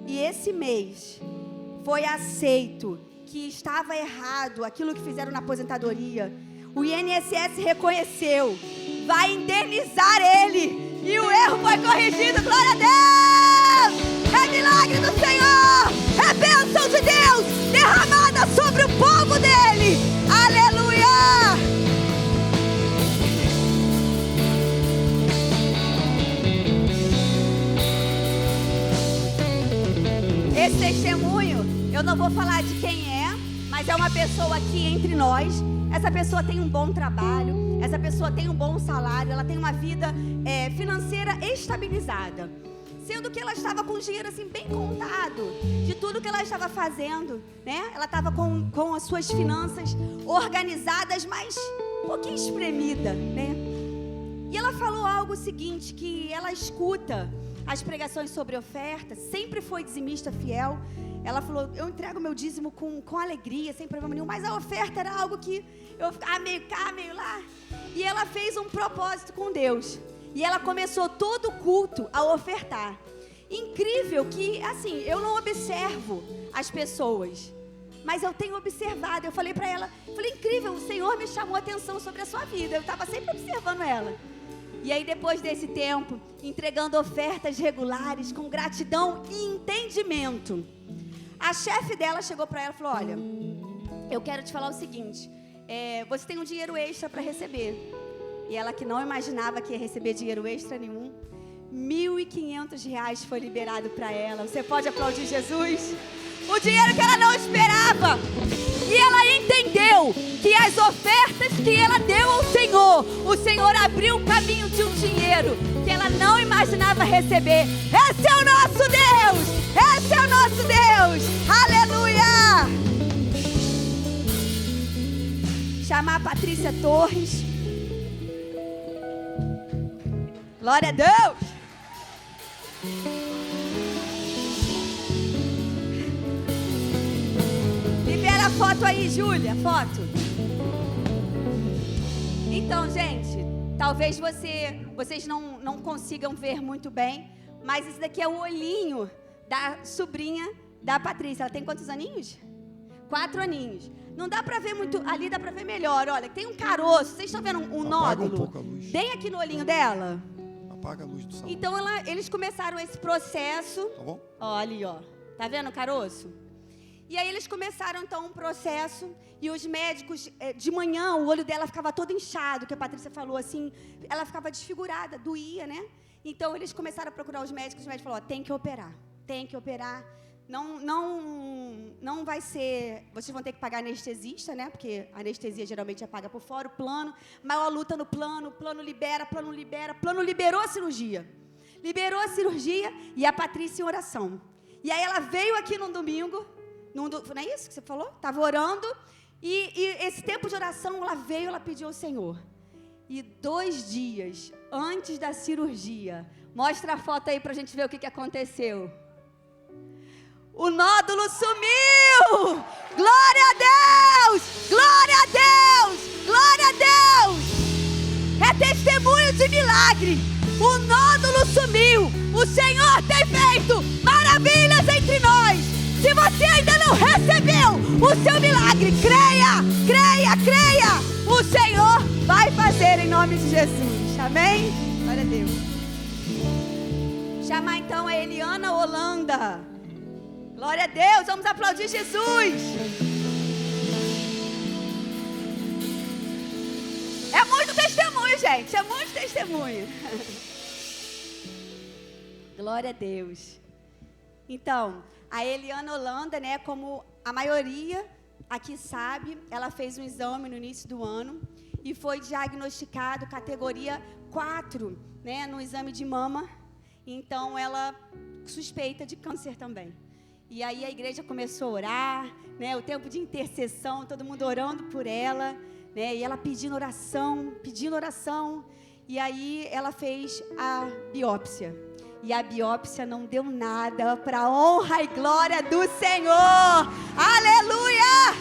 E esse mês foi aceito que estava errado aquilo que fizeram na aposentadoria. O INSS reconheceu, vai indenizar ele. E o erro foi corrigido, glória a Deus! É milagre do Senhor! É bênção de Deus derramada sobre o povo dele! Aleluia! Esse testemunho, eu não vou falar de quem é, mas é uma pessoa aqui entre nós. Essa pessoa tem um bom trabalho, essa pessoa tem um bom salário, ela tem uma vida financeira estabilizada. Sendo que ela estava com o dinheiro assim bem contado, de tudo que ela estava fazendo, né? Ela estava com as suas finanças organizadas, mas um pouquinho espremida, né? E ela falou algo seguinte, que ela escuta as pregações sobre oferta, sempre foi dizimista fiel. Ela falou, eu entrego meu dízimo com alegria, sem problema nenhum, mas a oferta era algo que eu ficava meio cá, meio lá. E ela fez um propósito com Deus. E ela começou todo o culto a ofertar. Incrível que, assim, eu não observo as pessoas, mas eu tenho observado. Eu falei para ela, incrível, o Senhor me chamou a atenção sobre a sua vida. Eu estava sempre observando ela. E aí, depois desse tempo, entregando ofertas regulares, com gratidão e entendimento, a chefe dela chegou para ela e falou, olha, eu quero te falar o seguinte, você tem um dinheiro extra para receber. E ela, que não imaginava que ia receber dinheiro extra nenhum, R$1.500 foi liberado para ela. Você pode aplaudir Jesus? O dinheiro que ela não esperava. E ela entendeu que as ofertas que ela deu ao Senhor, o Senhor abriu o caminho de um dinheiro que ela não imaginava receber. Esse é o nosso Deus! Esse é o nosso Deus! Aleluia! Chamar a Patrícia Torres. Glória a Deus! Libera a foto aí, Júlia, foto. Então, gente, talvez vocês não consigam ver muito bem, mas esse daqui é o olhinho da sobrinha da Patrícia. Ela tem quantos aninhos? 4 aninhos. Não dá pra ver muito, ali dá pra ver melhor. Olha, tem um caroço. Vocês estão vendo um nódulo? Um pouco a luz. Bem aqui no olhinho dela. Apaga a luz do salão. Então eles começaram esse processo. Tá bom? Ó, ali, ó. Tá vendo o caroço? E aí eles começaram então um processo. E os médicos, de manhã, o olho dela ficava todo inchado, que a Patrícia falou assim. Ela ficava desfigurada, doía, né? Então eles começaram a procurar os médicos. Os médicos falaram, ó, tem que operar. Tem que operar. Não vai ser... Vocês vão ter que pagar anestesista, né? Porque a anestesia geralmente é paga por fora, o plano. Maior luta no plano, plano libera, plano libera. Plano liberou a cirurgia. Liberou a cirurgia e a Patrícia em oração. E aí ela veio aqui num domingo. Não é isso que você falou? Estava orando. E esse tempo de oração, ela veio, ela pediu ao Senhor. E 2 dias antes da cirurgia, mostra a foto aí pra gente ver o que aconteceu. O nódulo sumiu! Glória a Deus! Glória a Deus! Glória a Deus! É testemunho de milagre! O nódulo sumiu. O Senhor tem feito maravilhas entre nós. Se você ainda não recebeu o seu milagre, creia, creia, creia. O Senhor vai fazer em nome de Jesus. Amém? Glória a Deus. Chamar então a Eliana Holanda. Glória a Deus, vamos aplaudir Jesus. É muito testemunho, gente, é muito testemunho. Glória a Deus. Então, a Eliana Holanda, né, como a maioria aqui sabe, ela fez um exame no início do ano e foi diagnosticado categoria 4, né, no exame de mama. Então, ela suspeita de câncer também. E aí a igreja começou a orar, né, o tempo de intercessão, todo mundo orando por ela, né, e ela pedindo oração. E aí ela fez a biópsia. E a biópsia não deu nada, para a honra e glória do Senhor. Aleluia!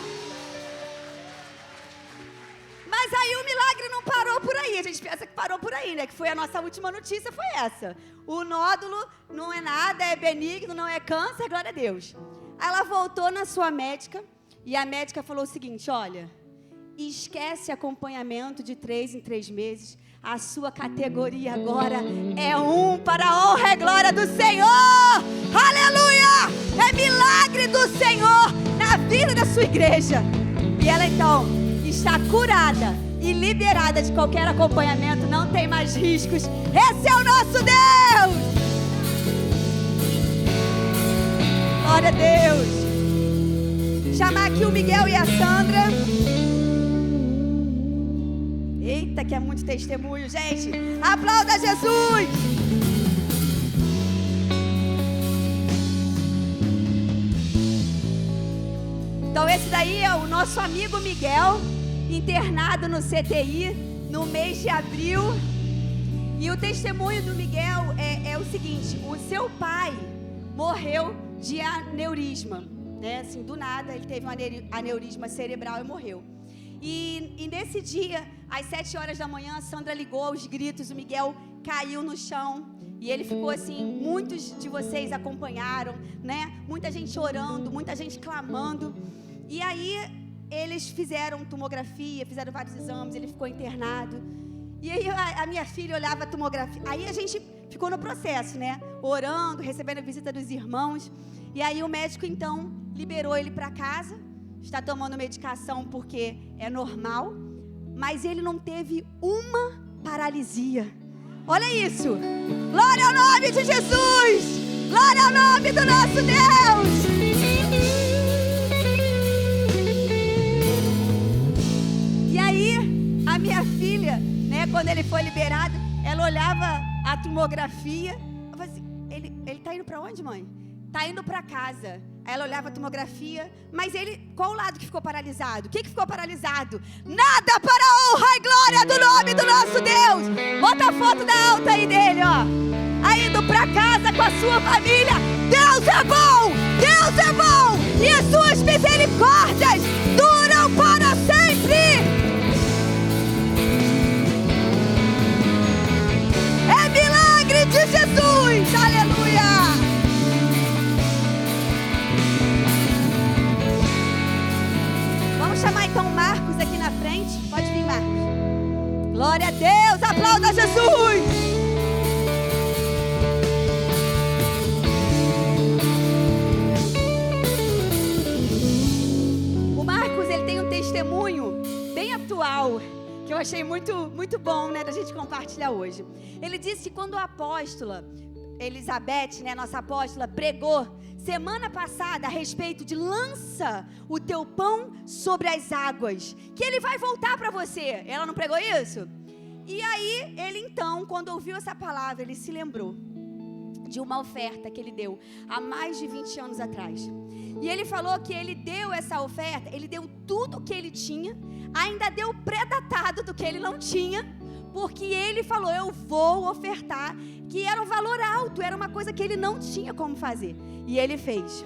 Mas aí o milagre não parou por aí. A gente pensa que parou por aí, né? Que foi a nossa última notícia, foi essa. O nódulo não é nada, é benigno, não é câncer, glória a Deus. Aí ela voltou na sua médica e a médica falou o seguinte: olha, esquece acompanhamento de 3 em 3 meses. A sua categoria agora é 1 para a honra e glória do Senhor. Aleluia! É milagre do Senhor na vida da sua igreja. E ela então está curada e liberada de qualquer acompanhamento. Não tem mais riscos. Esse é o nosso Deus. Glória a Deus. Chamar aqui o Miguel e a Sandra. Eita, que é muito testemunho, gente. Aplauda Jesus. Então esse daí é o nosso amigo Miguel, internado no CTI no mês de abril. E o testemunho do Miguel é o seguinte: o seu pai morreu de aneurisma, né? Assim, do nada ele teve um aneurisma cerebral e morreu. E nesse dia, às 7 horas da manhã, a Sandra ligou aos gritos, o Miguel caiu no chão. E ele ficou assim, muitos de vocês acompanharam, né? Muita gente orando, muita gente clamando. E aí, eles fizeram tomografia, fizeram vários exames, ele ficou internado. E aí, a minha filha olhava a tomografia. Aí a gente ficou no processo, né? Orando, recebendo a visita dos irmãos. E aí o médico, então, liberou ele para casa. Está tomando medicação porque é normal, mas ele não teve uma paralisia. Olha isso! Glória ao nome de Jesus! Glória ao nome do nosso Deus! E aí, a minha filha, né, quando ele foi liberado, ela olhava a tomografia. Eu falei assim, ele tá indo para onde, mãe? Tá indo para casa. Aí ela olhava a tomografia, mas ele, qual o lado que ficou paralisado? O que ficou paralisado? Nada para a honra e glória do nome do nosso Deus. Bota a foto da alta aí dele, ó. Aí indo para casa com a sua família. Deus é bom! Deus é bom! E as suas misericórdias duram para sempre. É milagre de Jesus. Aleluia! Chamar então Marcos aqui na frente. Pode vir, Marcos. Glória a Deus, aplauda Jesus. O Marcos, ele tem um testemunho bem atual que eu achei muito bom, né, da gente compartilhar hoje. Ele disse que quando a apóstola Elizabeth, né, nossa apóstola, pregou semana passada a respeito de lança o teu pão sobre as águas, que ele vai voltar para você. Ela não pregou isso? E aí, ele então, quando ouviu essa palavra, ele se lembrou de uma oferta que ele deu há mais de 20 anos atrás. E ele falou que ele deu essa oferta, ele deu tudo o que ele tinha, ainda deu pré-datado do que ele não tinha, porque ele falou, eu vou ofertar, que era um valor alto, era uma coisa que ele não tinha como fazer. E ele fez.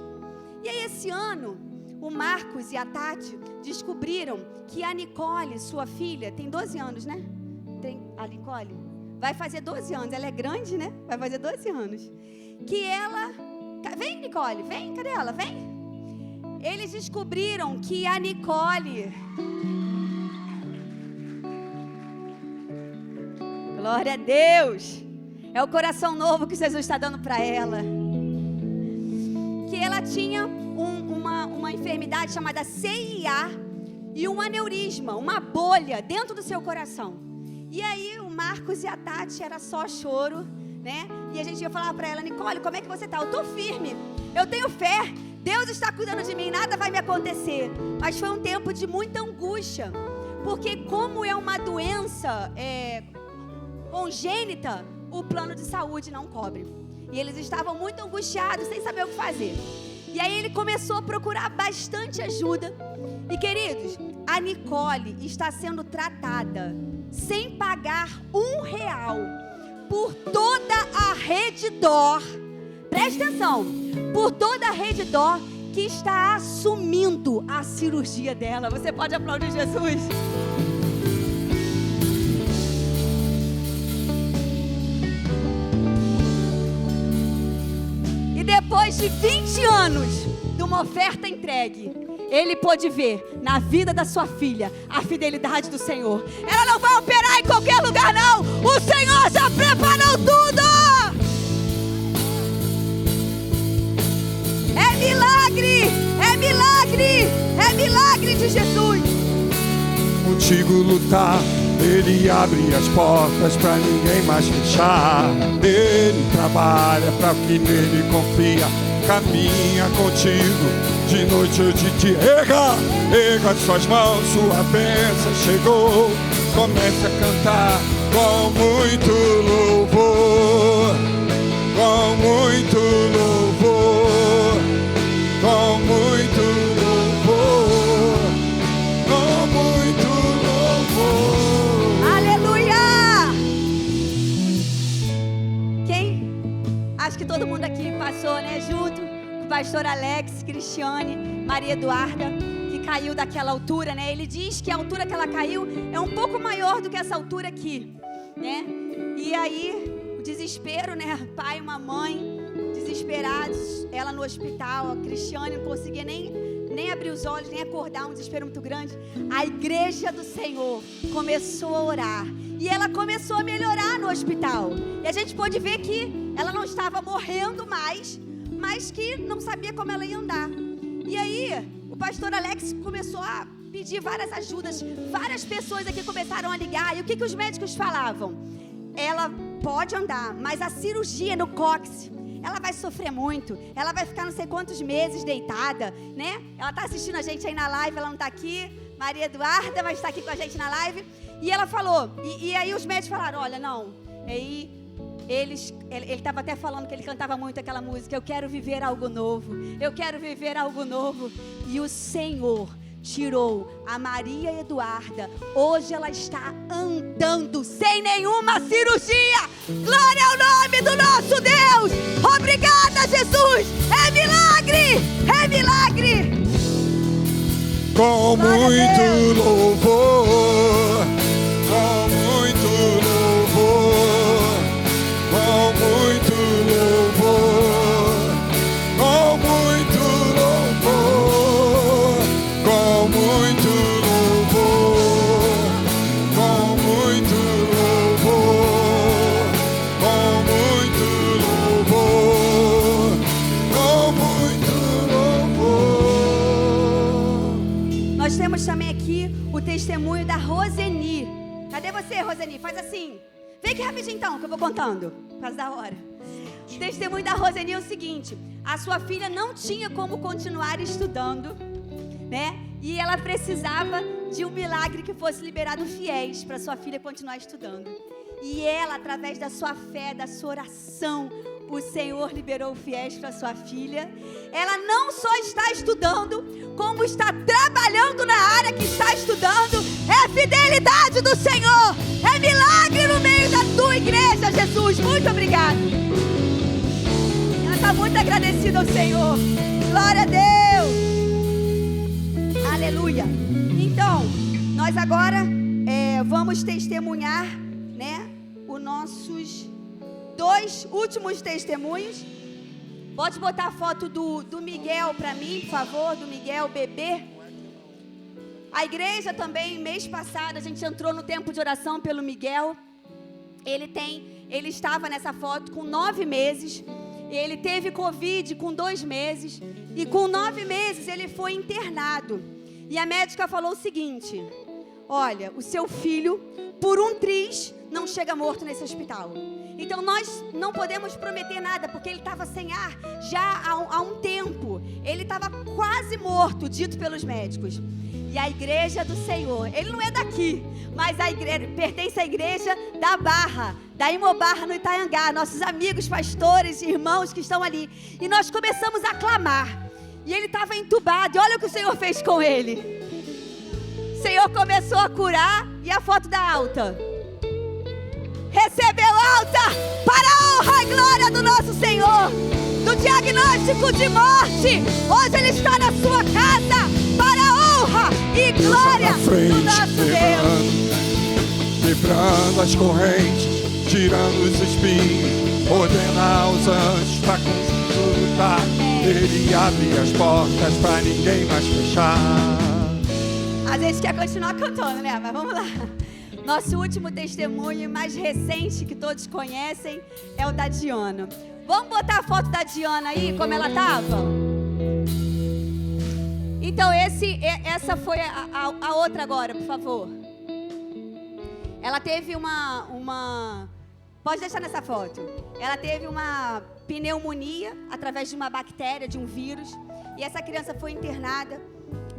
E aí esse ano, o Marcos e a Tati descobriram que a Nicole, sua filha, tem 12 anos, né? Tem a Nicole? vai fazer 12 anos, ela é grande, né? Vai fazer 12 anos. Que ela... Vem, Nicole, vem, cadê ela? Vem. Eles descobriram que a Nicole... Glória a Deus! É o coração novo que Jesus está dando para ela. Que ela tinha uma enfermidade chamada CIA e um aneurisma, uma bolha dentro do seu coração. E aí o Marcos e a Tati era só choro, né? E a gente ia falar para ela: Nicole, como é que você tá? Eu tô firme, eu tenho fé, Deus está cuidando de mim, nada vai me acontecer. Mas foi um tempo de muita angústia, porque como é uma doença congênita, o plano de saúde não cobre. E eles estavam muito angustiados, sem saber o que fazer. E aí ele começou a procurar bastante ajuda. E queridos, a Nicole está sendo tratada sem pagar R$1 por toda a Redditor. Presta atenção, por toda a Redditor que está assumindo a cirurgia dela. Você pode aplaudir Jesus? Depois de 20 anos de uma oferta entregue, ele pôde ver na vida da sua filha a fidelidade do Senhor. Ela não vai operar em qualquer lugar, não. O Senhor já preparou tudo. É milagre, é milagre, é milagre de Jesus. Contigo lutar, Ele abre as portas pra ninguém mais fechar. Ele trabalha pra que nele confia, caminha contigo de noite ou de dia. Erga as suas mãos, sua bênção chegou. Comece a cantar com muito louvor, com muito louvor, com muito louvor, com muito louvor. Aleluia! Quem? Acho que todo mundo aqui passou, né? Junto com o pastor Alex, Cristiane, Maria Eduarda, que caiu daquela altura, né? Ele diz que a altura que ela caiu é um pouco maior do que essa altura aqui, né? E aí, o desespero, né? Pai e uma mãe desesperados, ela no hospital, a Cristiane não conseguia nem abrir os olhos, nem acordar, um desespero muito grande. A igreja do Senhor começou a orar e ela começou a melhorar no hospital. E a gente pôde ver que ela não estava morrendo mais, mas que não sabia como ela ia andar. E aí, o pastor Alex começou a pedir várias ajudas, várias pessoas aqui começaram a ligar. E o que os médicos falavam? Ela pode andar, mas a cirurgia no cóccix, ela vai sofrer muito, ela vai ficar não sei quantos meses deitada, né? Ela está assistindo a gente aí na live, ela não está aqui, Maria Eduarda vai estar aqui com a gente na live. E ela falou, e aí os médicos falaram, olha, não, aí ele estava até falando que ele cantava muito aquela música, eu quero viver algo novo, eu quero viver algo novo. E o Senhor tirou a Maria Eduarda, hoje ela está andando sem nenhuma cirurgia. Glória ao nome do nosso Deus. Obrigada, Jesus. É milagre, é milagre. Com muito louvor, com muito louvor, com muito louvor, com muito louvor, com muito louvor, com muito louvor, com muito louvor, com muito louvor. Nós temos também aqui o testemunho da Roseni. Cadê você, Roseni? Faz assim. Vem aqui rapidinho então, que eu vou contando, por causa da hora. O testemunho da Roseni é o seguinte: a sua filha não tinha como continuar estudando, né? E ela precisava de um milagre que fosse liberado fiéis para sua filha continuar estudando. E ela, através da sua fé, da sua oração, o Senhor liberou fiéis para sua filha. Ela não só está estudando, como está trabalhando na área que está estudando. É a fidelidade do Senhor, é milagre no meio da tua igreja, Jesus. Muito obrigada. Ela está muito agradecida ao Senhor. Glória a Deus. Aleluia. Então, nós agora vamos testemunhar, né, o os nossos 2 últimos testemunhos. Pode botar a foto do Miguel para mim, por favor, do Miguel bebê. A igreja também, mês passado, a gente entrou no tempo de oração pelo Miguel. Ele estava nessa foto com 9 meses. Ele teve Covid com 2 meses. E com 9 meses ele foi internado. E a médica falou o seguinte: olha, o seu filho, por um triz, não chega morto nesse hospital. Então nós não podemos prometer nada, porque ele estava sem ar já há um tempo. Ele estava quase morto, dito pelos médicos. E a igreja do Senhor, ele não é daqui, mas a igreja pertence à igreja da Barra, da Imobarra no Itaiangá, nossos amigos, pastores, irmãos que estão ali. E nós começamos a clamar. E ele estava entubado, e olha o que o Senhor fez com ele. O Senhor começou a curar, e a foto da alta. Recebeu alta para a honra e glória do nosso Senhor. Do diagnóstico de morte, hoje ele está na sua casa para a honra e glória do nosso Deus. Quebrando as correntes, tirando os espinhos, ordenar aos anjos para consultar. Ele abre as portas para ninguém mais fechar. A gente quer continuar cantando, né? Mas vamos lá. Nosso último testemunho mais recente, que todos conhecem, é o da Diana. Vamos botar a foto da Diana aí, como ela estava? Então, essa foi a outra agora, por favor. Ela teve uma... Pode deixar nessa foto. Ela teve uma pneumonia através de uma bactéria, de um vírus. E essa criança foi internada.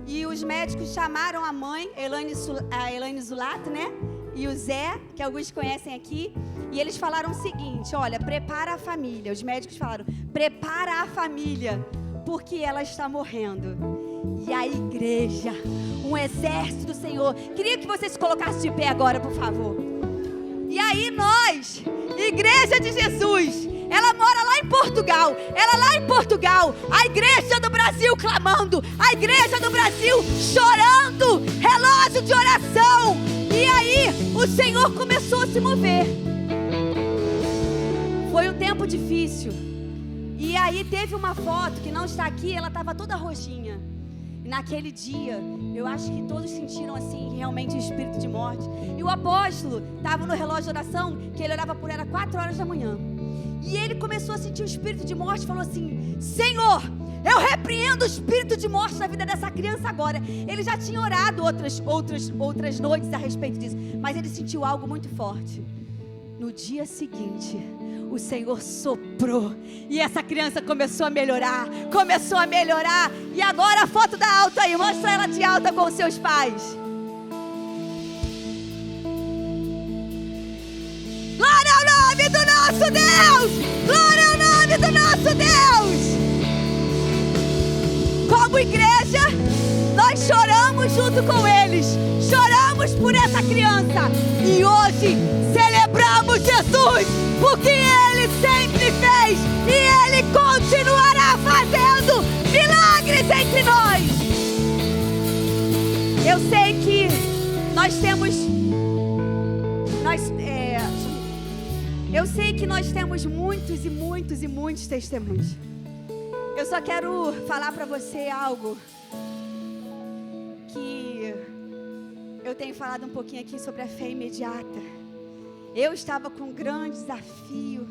E os médicos chamaram a mãe, a Elaine Zulato, né? E o Zé, que alguns conhecem aqui. E eles falaram o seguinte: olha, prepara a família. Os médicos falaram: prepara a família, porque ela está morrendo. E a igreja, um exército do Senhor. Queria que você se colocasse de pé agora, por favor. E aí nós, Igreja de Jesus, ela mora lá em Portugal. Ela lá em Portugal, a igreja do Brasil clamando, a igreja do Brasil chorando, relógio de oração. E aí o Senhor começou a se mover. Foi um tempo difícil. E aí teve uma foto que não está aqui, ela estava toda roxinha. E naquele dia, eu acho que todos sentiram assim, realmente o espírito de morte. E o apóstolo estava no relógio de oração, que ele orava por ela 4 horas da manhã. E ele começou a sentir o espírito de morte e falou assim: Senhor, eu repreendo o espírito de morte na vida dessa criança agora. Ele já tinha orado outras noites a respeito disso, mas ele sentiu algo muito forte. No dia seguinte, o Senhor soprou e essa criança começou a melhorar. E agora a foto da alta aí, mostra ela de alta com os seus pais. Glória ao nome do nosso Deus! Glória ao nome do nosso Deus! Como igreja, nós choramos junto com eles. Choramos por essa criança. E hoje celebramos Jesus, porque Ele sempre fez e Ele continuará fazendo milagres entre nós. Eu sei que nós temos... Eu sei que nós temos muitos testemunhos. Eu só quero falar para você algo que eu tenho falado um pouquinho aqui sobre a fé imediata. Eu estava com um grande desafio,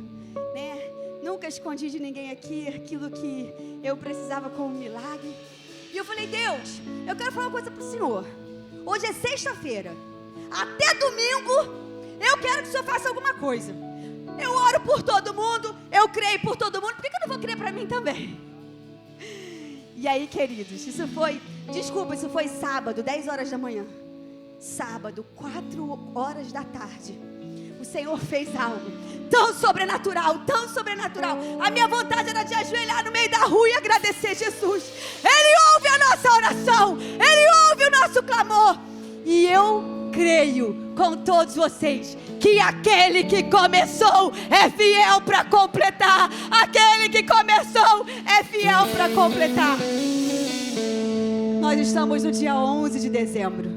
né? Nunca escondi de ninguém aqui aquilo que eu precisava como milagre. E eu falei: Deus, eu quero falar uma coisa para o Senhor. Hoje é sexta-feira. Até domingo eu quero que o Senhor faça alguma coisa. Eu oro por todo mundo, eu creio por todo mundo. Por que eu não vou crer para mim também? E aí, queridos, isso foi sábado, 10 horas da manhã. Sábado, 4 horas da tarde. O Senhor fez algo tão sobrenatural. A minha vontade era de ajoelhar no meio da rua e agradecer Jesus. Ele ouve a nossa oração, Ele ouve o nosso clamor. E eu creio com todos vocês que aquele que começou é fiel para completar. Aquele que começou é fiel para completar. Nós estamos no dia 11 de dezembro.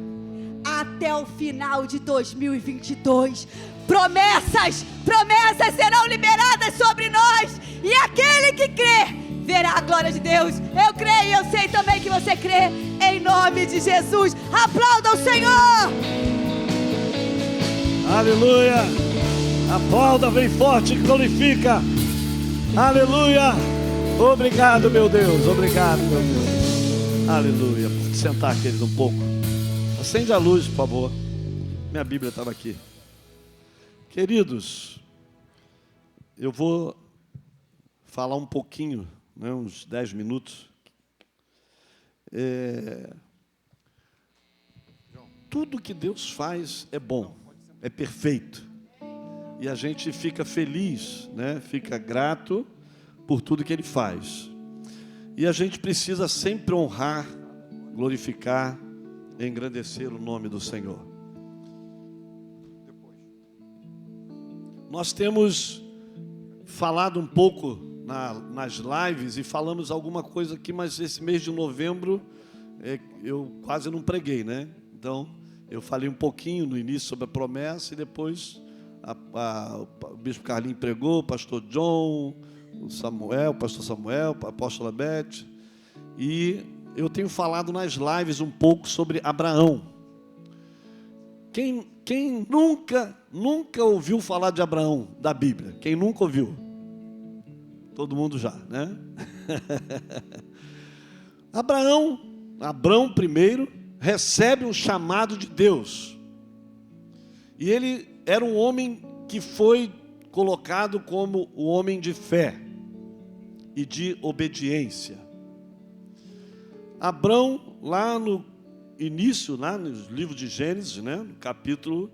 Até o final de 2022 promessas serão liberadas sobre nós, e aquele que crê verá a glória de Deus. Eu creio e eu sei também que você crê, em nome de Jesus. Aplauda o Senhor. Aleluia. Aplauda bem forte, glorifica. Aleluia. Obrigado, meu Deus. Obrigado, meu Deus. Aleluia. Pode sentar, querido, um pouco. Acende a luz, por favor. Minha Bíblia estava aqui. Queridos, eu vou falar um pouquinho, né, uns 10 minutos. Tudo que Deus faz é bom, é perfeito. E a gente fica feliz, né, fica grato por tudo que Ele faz. E a gente precisa sempre honrar, glorificar e engrandecer o nome do Senhor. Nós temos falado um pouco nas lives e falamos alguma coisa aqui, mas esse mês de novembro eu quase não preguei, né? Então, eu falei um pouquinho no início sobre a promessa e depois o Bispo Carlinhos pregou, o Pastor John, o Pastor Samuel, a Apóstola Beth. E eu tenho falado nas lives um pouco sobre Abraão. Quem nunca ouviu falar de Abraão, da Bíblia? Quem nunca ouviu? Todo mundo já, né? Abraão primeiro, recebe um chamado de Deus. E ele era um homem que foi colocado como o homem de fé e de obediência. Abraão, lá no início, lá no livro de Gênesis, né, no capítulo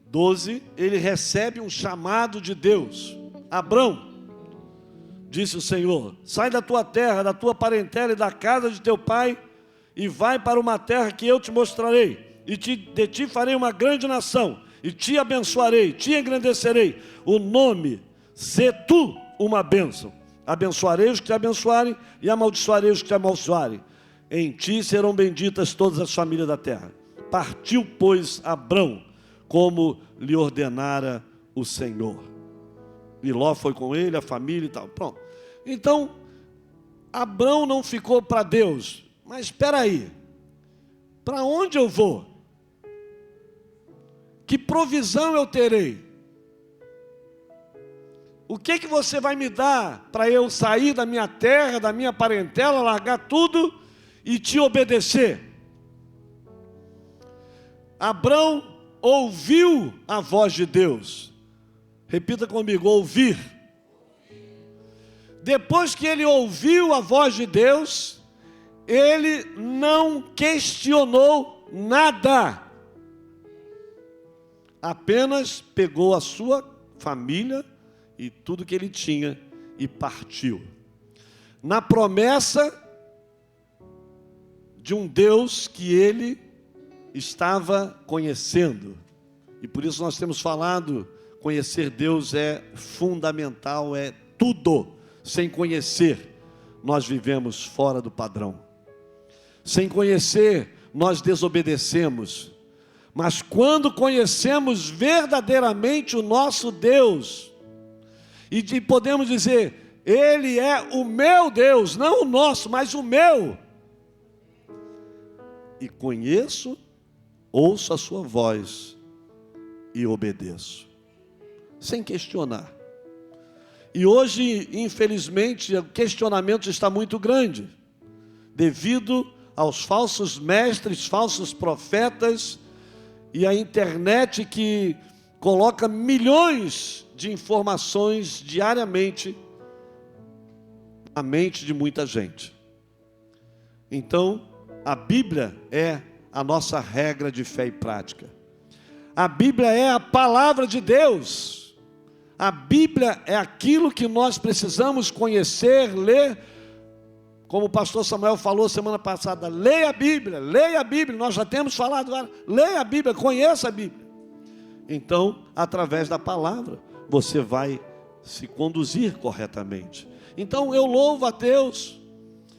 12, ele recebe um chamado de Deus. Abraão, disse o Senhor, sai da tua terra, da tua parentela e da casa de teu pai, e vai para uma terra que eu te mostrarei, e de ti farei uma grande nação, e te abençoarei, te engrandecerei, o nome, sê tu uma bênção. Abençoarei os que te abençoarem, e amaldiçoarei os que te amaldiçoarem. Em ti serão benditas todas as famílias da terra. Partiu, pois, Abrão, como lhe ordenara o Senhor. E Ló foi com ele, a família e tal. Pronto. Então, Abrão não ficou para Deus. Mas espera aí, para onde eu vou? Que provisão eu terei? O que você vai me dar para eu sair da minha terra, da minha parentela, largar tudo e te obedecer? Abrão ouviu a voz de Deus. Repita comigo, ouvir. Depois que ele ouviu a voz de Deus, ele não questionou nada. Apenas pegou a sua família e tudo que ele tinha e partiu. Na promessa de um Deus que ele estava conhecendo. E por isso nós temos falado, conhecer Deus é fundamental, é tudo. Sem conhecer, nós vivemos fora do padrão. Sem conhecer, nós desobedecemos. Mas quando conhecemos verdadeiramente o nosso Deus, e podemos dizer, Ele é o meu Deus, não o nosso, mas o meu. E conheço, ouço a sua voz e obedeço. Sem questionar. E hoje, infelizmente, o questionamento está muito grande, devido aos falsos mestres, falsos profetas, e a internet que coloca milhões de informações diariamente na mente de muita gente. Então, a Bíblia é a nossa regra de fé e prática. A Bíblia é a palavra de Deus. A Bíblia é aquilo que nós precisamos conhecer, ler. Como o pastor Samuel falou semana passada, leia a Bíblia, nós já temos falado, leia a Bíblia, conheça a Bíblia. Então, através da palavra, você vai se conduzir corretamente. Então, eu louvo a Deus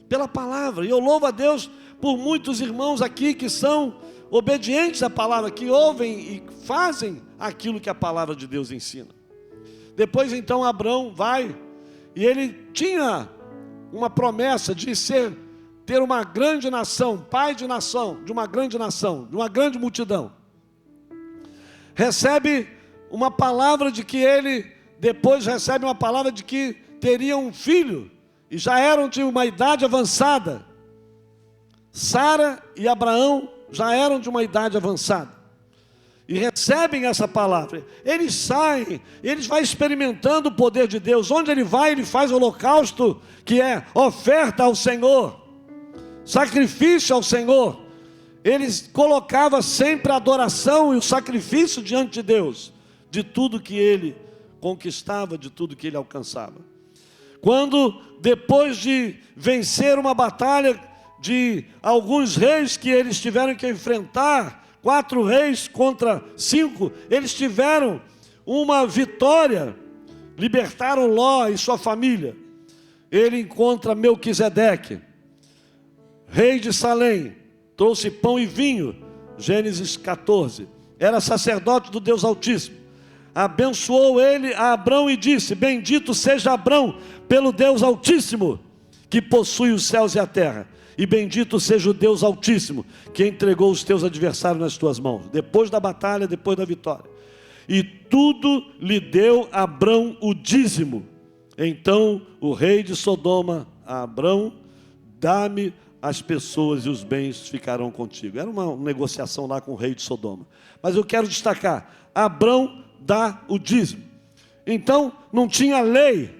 pela palavra, e eu louvo a Deus por muitos irmãos aqui que são obedientes à palavra, que ouvem e fazem aquilo que a palavra de Deus ensina. Depois então Abrão vai, e ele tinha uma promessa de ter uma grande nação, pai de nação, de uma grande multidão. Recebe uma palavra de que ele, depois recebe uma palavra de que teria um filho, e já eram de uma idade avançada. Sara e Abraão já eram de uma idade avançada. E recebem essa palavra. Eles saem, eles vão experimentando o poder de Deus. Onde ele vai, ele faz holocausto, que é oferta ao Senhor, sacrifício ao Senhor. Eles colocavam sempre a adoração e o sacrifício diante de Deus, de tudo que ele conquistava, de tudo que ele alcançava. Quando, depois de vencer uma batalha de alguns reis que eles tiveram que enfrentar, 4 reis contra 5, eles tiveram uma vitória, libertaram Ló e sua família. Ele encontra Melquisedeque, rei de Salém, trouxe pão e vinho, Gênesis 14, era sacerdote do Deus Altíssimo. Abençoou ele a Abrão e disse: bendito seja Abrão pelo Deus Altíssimo, que possui os céus e a terra. E bendito seja o Deus Altíssimo, que entregou os teus adversários nas tuas mãos. Depois da batalha, depois da vitória. E tudo lhe deu Abrão o dízimo. Então o rei de Sodoma, a Abrão, dá-me as pessoas e os bens ficarão contigo. Era uma negociação lá com o rei de Sodoma. Mas eu quero destacar, Abrão dá o dízimo. Então não tinha lei,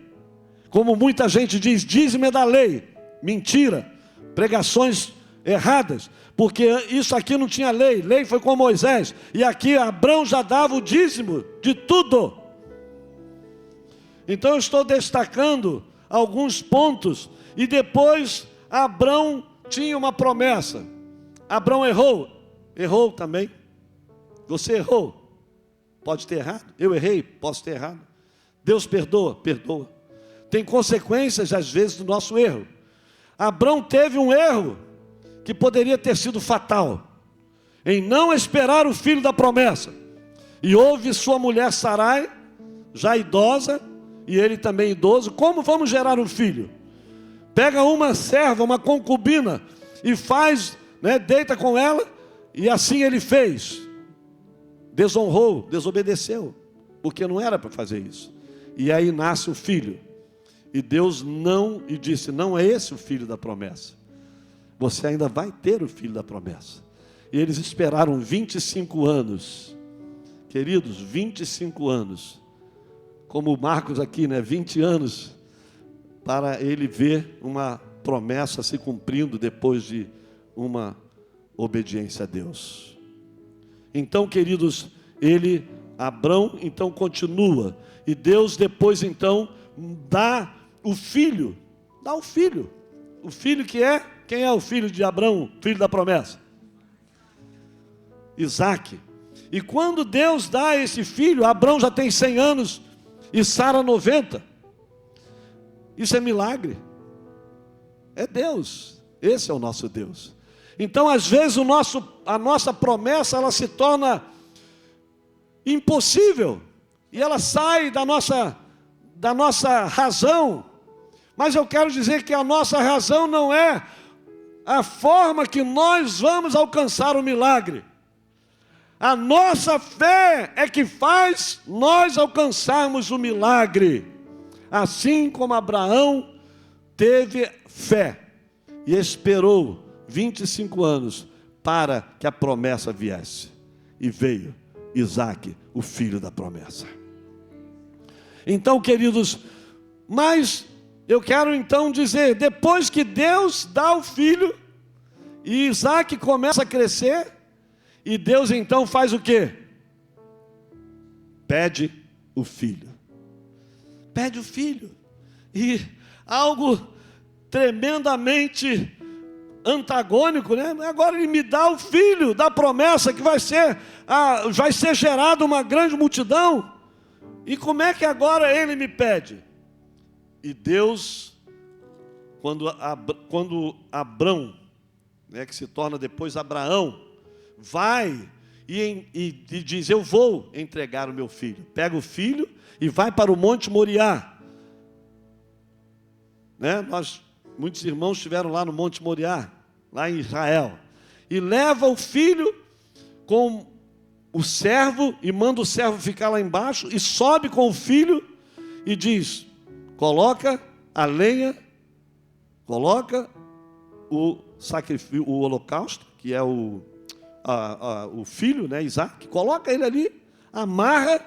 como muita gente diz, dízimo é da lei. Mentira. Pregações erradas, porque isso aqui não tinha lei, lei foi com Moisés, e aqui Abrão já dava o dízimo de tudo. Então eu estou destacando alguns pontos, e depois Abrão tinha uma promessa. Abrão errou também. Você errou, pode ter errado, eu errei, posso ter errado. Deus perdoa. Tem consequências às vezes do nosso erro. Abrão teve um erro que poderia ter sido fatal, em não esperar o filho da promessa. E houve sua mulher Sarai, já idosa, e ele também idoso. Como vamos gerar um filho? Pega uma serva, uma concubina, e faz, deita com ela, e assim ele fez. Desonrou, desobedeceu, porque não era para fazer isso. E aí nasce o filho. E Deus disse, não é esse o filho da promessa. Você ainda vai ter o filho da promessa. E eles esperaram 25 anos. Queridos, 25 anos. Como o Marcos aqui, 20 anos. Para ele ver uma promessa se cumprindo depois de uma obediência a Deus. Então, queridos, Abrão, então continua. E Deus depois, então, dá o filho. O filho que é, quem é o filho de Abrão, filho da promessa? Isaque. E quando Deus dá esse filho, Abrão já tem 100 anos e Sara 90. Isso é milagre. É Deus. Esse é o nosso Deus. Então, às vezes, a nossa promessa, ela se torna impossível. E ela sai da nossa razão. Mas eu quero dizer que a nossa razão não é a forma que nós vamos alcançar o milagre. A nossa fé é que faz nós alcançarmos o milagre. Assim como Abraão teve fé e esperou 25 anos para que a promessa viesse. E veio Isaque, o filho da promessa. Então, queridos, mas eu quero então dizer, depois que Deus dá o filho, e Isaque começa a crescer, e Deus então faz o quê? Pede o filho. Pede o filho. E algo tremendamente antagônico, Agora ele me dá o filho da promessa que vai ser gerada uma grande multidão. E como é que agora ele me pede? E Deus, quando Abrão, que se torna depois Abraão, vai e diz: eu vou entregar o meu filho. Pega o filho e vai para o Monte Moriá. Né? Muitos irmãos estiveram lá no Monte Moriá, lá em Israel. E leva o filho com o servo e manda o servo ficar lá embaixo e sobe com o filho e diz: coloca a lenha, coloca o sacrifício, o holocausto, que é o filho, né, Isaac, coloca ele ali, amarra,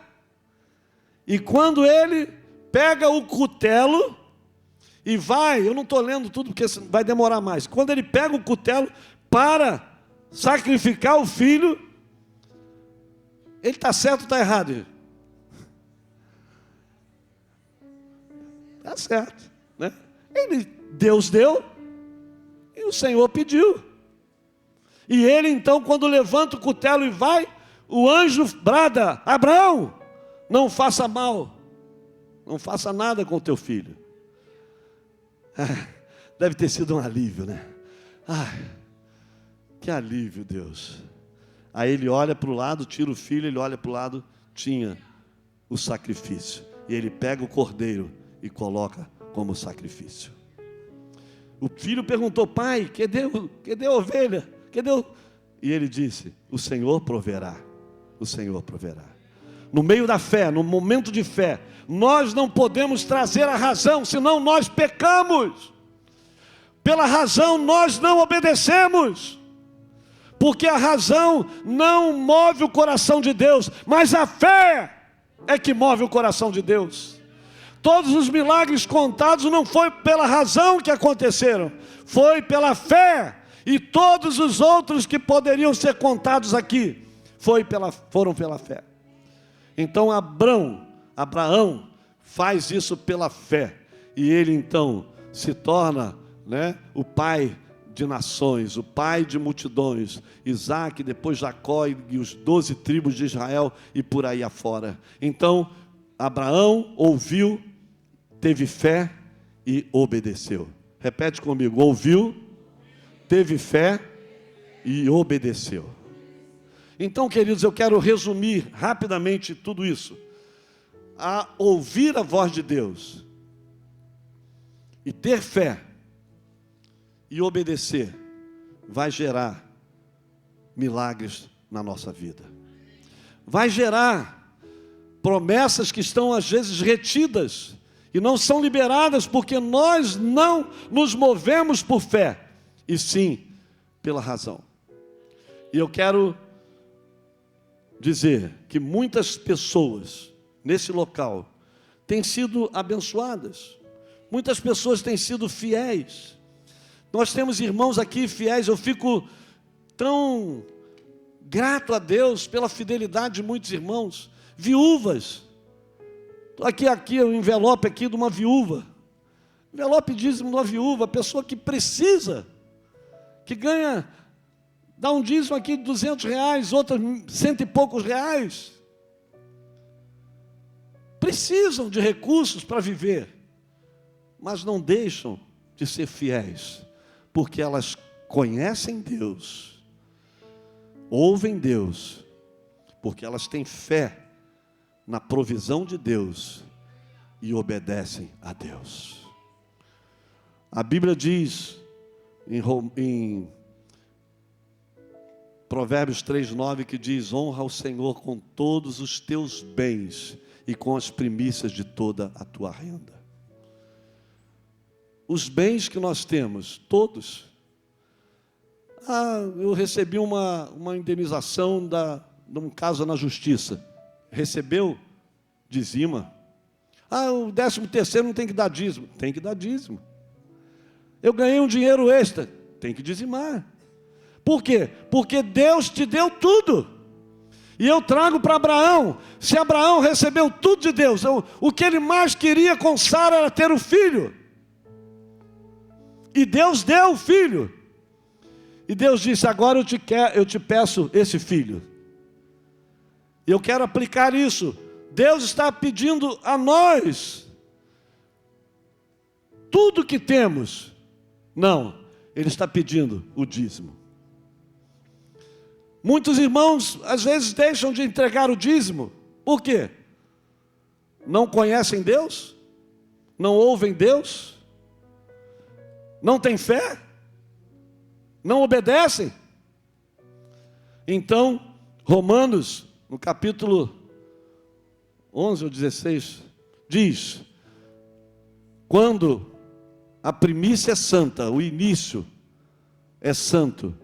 e quando ele pega o cutelo e vai, eu não estou lendo tudo porque vai demorar mais, quando ele pega o cutelo para sacrificar o filho, ele está certo ou está errado? Está certo, né? Deus deu e o Senhor pediu. E ele então, quando levanta o cutelo e vai, o anjo brada: Abraão, não faça mal, não faça nada com o teu filho. Deve ter sido um alívio, né? Que alívio, Deus. Aí ele olha para o lado, tira o filho, ele olha para o lado, tinha o sacrifício. E ele pega o cordeiro e coloca como sacrifício. O filho perguntou: pai, cadê a ovelha? E ele disse: o Senhor proverá. O Senhor proverá. No meio da fé, no momento de fé, nós não podemos trazer a razão, senão nós pecamos. Pela razão nós não obedecemos, porque a razão não move o coração de Deus, mas a fé é que move o coração de Deus. Todos os milagres contados não foi pela razão que aconteceram, foi pela fé. E todos os outros que poderiam ser contados aqui foram pela fé. Então Abraão faz isso pela fé. E ele então se torna, né, o pai de nações, o pai de multidões. Isaac, depois Jacó e os 12 tribos de Israel e por aí afora. Então Abraão ouviu, teve fé e obedeceu. Repete comigo: ouviu, teve fé e obedeceu. Então, queridos, eu quero resumir rapidamente tudo isso. A ouvir a voz de Deus e ter fé e obedecer vai gerar milagres na nossa vida. Vai gerar promessas que estão às vezes retidas e não são liberadas porque nós não nos movemos por fé, e sim pela razão. E eu quero dizer que muitas pessoas nesse local têm sido abençoadas. Muitas pessoas têm sido fiéis. Nós temos irmãos aqui fiéis. Eu fico tão grato a Deus pela fidelidade de muitos irmãos. Viúvas. Aqui o envelope aqui de uma viúva. Envelope dízimo de uma viúva, pessoa que precisa, que ganha, dá um dízimo aqui de R$200, outra 100 e poucos reais. Precisam de recursos para viver, mas não deixam de ser fiéis, porque elas conhecem Deus, ouvem Deus, porque elas têm fé na provisão de Deus e obedecem a Deus. A Bíblia diz em Provérbios 3:9 que diz: honra ao Senhor com todos os teus bens e com as primícias de toda a tua renda. Os bens que nós temos, todos. Eu recebi uma indenização de um caso na justiça. Recebeu? Dizima. O 13º não tem que dar dízimo. Tem que dar dízimo. Eu ganhei um dinheiro extra. Tem que dizimar. Por quê? Porque Deus te deu tudo. E eu trago para Abraão. Se Abraão recebeu tudo de Deus, o que ele mais queria com Sara era ter o filho. E Deus deu o filho. E Deus disse: agora eu te peço esse filho. E eu quero aplicar isso. Deus está pedindo a nós tudo que temos. Não, Ele está pedindo o dízimo. Muitos irmãos, às vezes, deixam de entregar o dízimo. Por quê? Não conhecem Deus? Não ouvem Deus? Não têm fé? Não obedecem? Então, Romanos, no capítulo 11 ou 16, diz: quando a primícia é santa, o início é santo,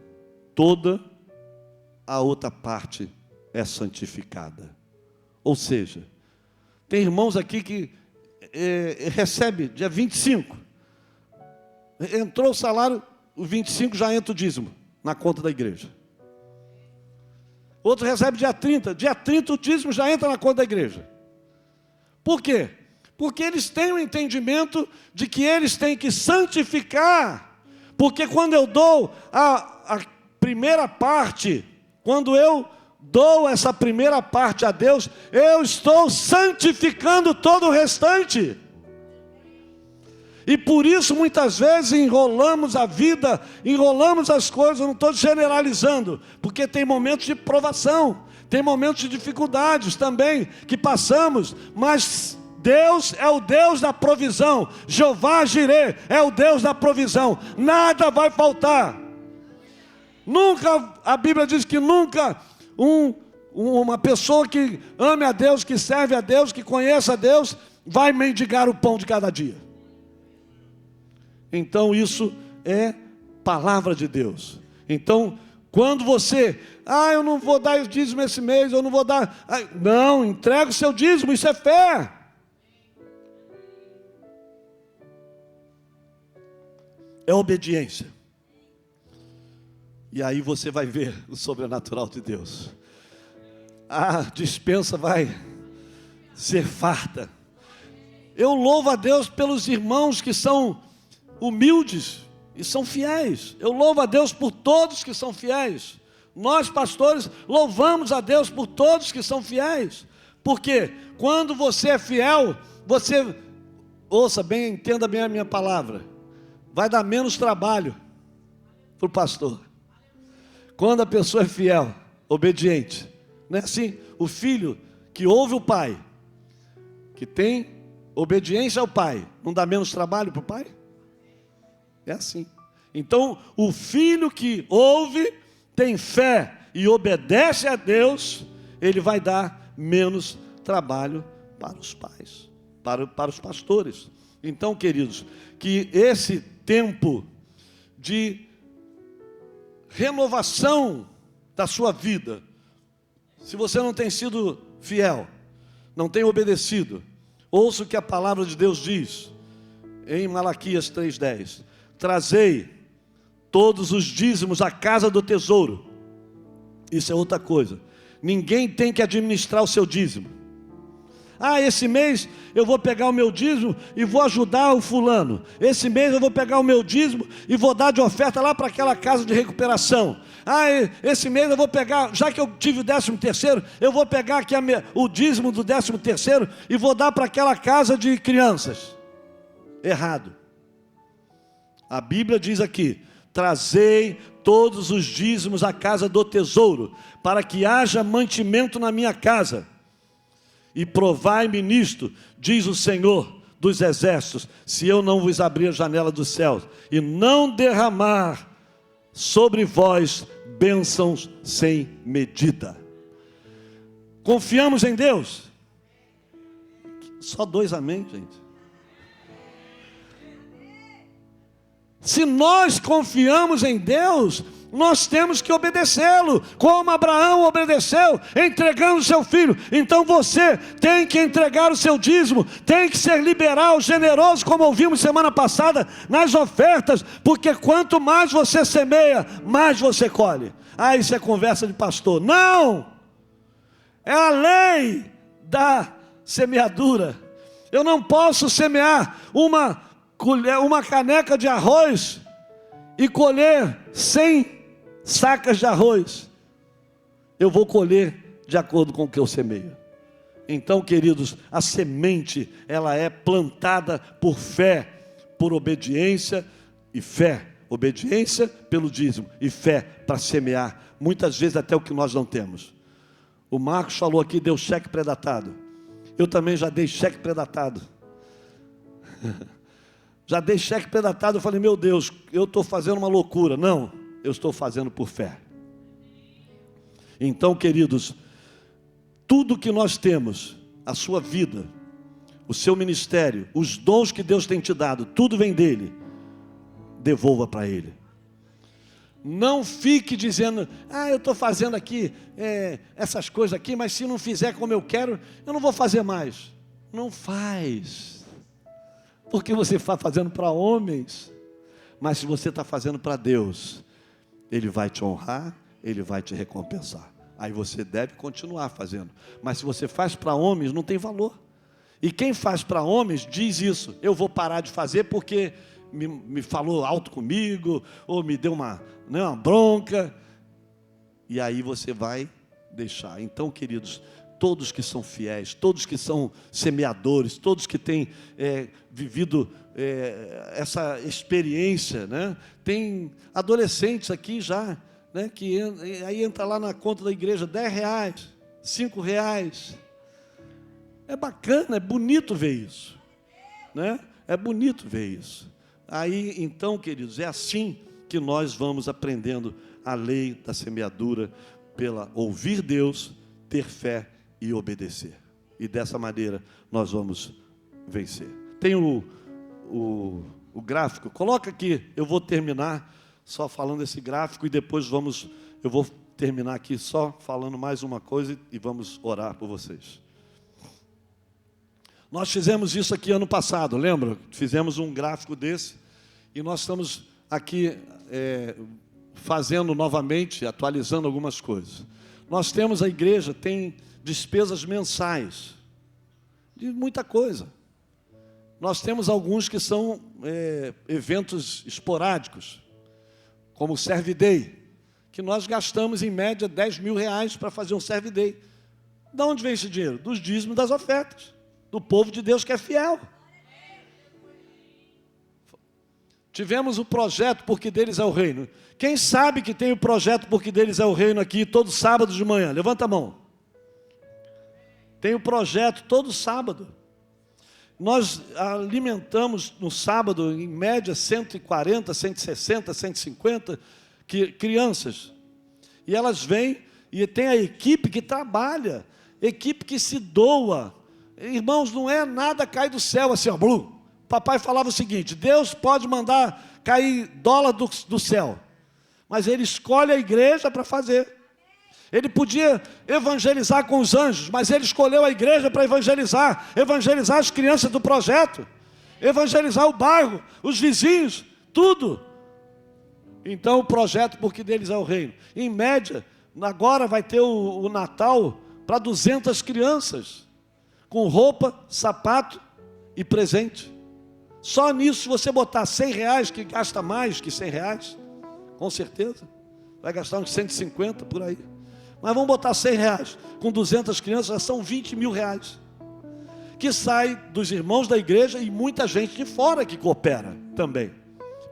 toda a outra parte é santificada. Ou seja, tem irmãos aqui que recebe dia 25, entrou o salário, o 25 já entra o dízimo na conta da igreja. Outro recebe dia 30 o dízimo já entra na conta da igreja. Por quê? Porque eles têm o entendimento de que eles têm que santificar. Porque quando eu dou a primeira parte, quando eu dou essa primeira parte a Deus, eu estou santificando todo o restante. E por isso muitas vezes enrolamos a vida, enrolamos as coisas, não estou generalizando, porque tem momentos de provação, tem momentos de dificuldades também que passamos, mas Deus é o Deus da provisão. Jeová Jireh é o Deus da provisão. Nada vai faltar. Nunca, a Bíblia diz que nunca uma pessoa que ame a Deus, que serve a Deus, que conheça a Deus, vai mendigar o pão de cada dia. Então isso é palavra de Deus. Então, quando você, eu não vou dar o dízimo esse mês, eu não vou dar. Não, entrega o seu dízimo, isso é fé. É obediência. E aí você vai ver o sobrenatural de Deus. A dispensa vai ser farta. Eu louvo a Deus pelos irmãos que são humildes e são fiéis. Eu louvo a Deus por todos que são fiéis. Nós, pastores, louvamos a Deus por todos que são fiéis. Porque quando você é fiel, você, ouça bem, entenda bem a minha palavra, vai dar menos trabalho para o pastor. Quando a pessoa é fiel, obediente, não é assim? O filho que ouve o pai, que tem obediência ao pai, não dá menos trabalho para o pai? É assim. Então, o filho que ouve, tem fé e obedece a Deus, ele vai dar menos trabalho para os pais, para os pastores. Então, queridos, que esse tempo de renovação da sua vida, se você não tem sido fiel, não tem obedecido, ouça o que a palavra de Deus diz em Malaquias 3:10: trazei todos os dízimos à casa do tesouro. Isso é outra coisa. Ninguém tem que administrar o seu dízimo. Esse mês eu vou pegar o meu dízimo e vou ajudar o fulano. Esse mês eu vou pegar o meu dízimo e vou dar de oferta lá para aquela casa de recuperação. Esse mês eu vou pegar, já que eu tive o 13º, eu vou pegar aqui o dízimo do 13º e vou dar para aquela casa de crianças. Errado. A Bíblia diz aqui: trazei todos os dízimos à casa do tesouro, para que haja mantimento na minha casa. E provai-me nisto, diz o Senhor dos exércitos, se eu não vos abrir a janela dos céus, e não derramar sobre vós bênçãos sem medida. Confiamos em Deus? Só 2 amém, gente. Se nós confiamos em Deus, nós temos que obedecê-lo, como Abraão obedeceu, entregando seu filho. Então você tem que entregar o seu dízimo, tem que ser liberal, generoso, como ouvimos semana passada, nas ofertas, porque quanto mais você semeia, mais você colhe. Isso é conversa de pastor. Não! É a lei da semeadura. Eu não posso semear uma caneca de arroz e colher 100 sacas de arroz. Eu vou colher de acordo com o que eu semeio. Então, queridos, a semente, ela é plantada por fé, por obediência e fé. obediência pelo dízimo e fé para semear, muitas vezes até o que nós não temos. O Marcos falou aqui, deu cheque pré-datado. Eu também já dei cheque pré-datado. Já dei cheque pré-datado, eu falei, meu Deus, eu estou fazendo uma loucura. Não, eu estou fazendo por fé. Então, queridos, tudo que nós temos, a sua vida, o seu ministério, os dons que Deus tem te dado, tudo vem dele. Devolva para ele. Não fique dizendo, eu estou fazendo aqui essas coisas aqui, mas se não fizer como eu quero, eu não vou fazer mais. Não faz. Porque você está fazendo para homens. Mas se você está fazendo para Deus, Ele vai te honrar, Ele vai te recompensar. Aí você deve continuar fazendo. Mas se você faz para homens, não tem valor. E quem faz para homens diz isso, eu vou parar de fazer porque me falou alto comigo, ou me deu uma bronca, e aí você vai deixar. Então, queridos, todos que são fiéis, todos que são semeadores, todos que têm vivido essa experiência, né? Tem adolescentes aqui já, né? Que aí entra lá na conta da igreja, R$10, R$5. É bacana, é bonito ver isso, né? É bonito ver isso. Aí, então, queridos, é assim que nós vamos aprendendo a lei da semeadura, pela ouvir Deus, ter fé e obedecer. E dessa maneira nós vamos vencer. Tem o gráfico, coloca aqui, eu vou terminar só falando esse gráfico e depois eu vou terminar aqui só falando mais uma coisa e vamos orar por vocês. Nós fizemos isso aqui ano passado, lembra? Fizemos um gráfico desse e nós estamos aqui fazendo novamente, atualizando algumas coisas. Nós temos, a igreja tem despesas mensais de muita coisa. Nós temos alguns que são eventos esporádicos, como o Serve Day, que nós gastamos em média R$10.000 para fazer um Serve Day. De onde vem esse dinheiro? Dos dízimos, das ofertas, do povo de Deus que é fiel. Tivemos o projeto Porque Deles é o Reino. Quem sabe que tem o projeto Porque Deles é o Reino aqui todo sábado de manhã? Levanta a mão. Tem o projeto todo sábado. Nós alimentamos no sábado, em média, 140, 160, 150 crianças. E elas vêm e tem a equipe que trabalha, equipe que se doa. Irmãos, não é nada cair do céu assim, ó, blum. Papai falava o seguinte, Deus pode mandar cair dólar do céu, mas Ele escolhe a igreja para fazer. Ele podia evangelizar com os anjos, mas Ele escolheu a igreja para evangelizar as crianças do projeto, evangelizar o bairro, os vizinhos, tudo. Então o projeto Porque Deles é o Reino. Em média, agora vai ter o Natal para 200 crianças, com roupa, sapato e presente. Só nisso, se você botar R$100, que gasta mais que R$100, com certeza, vai gastar uns 150 por aí. Mas vamos botar R$100, com 200 crianças, já são R$20.000, que sai dos irmãos da igreja e muita gente de fora que coopera também,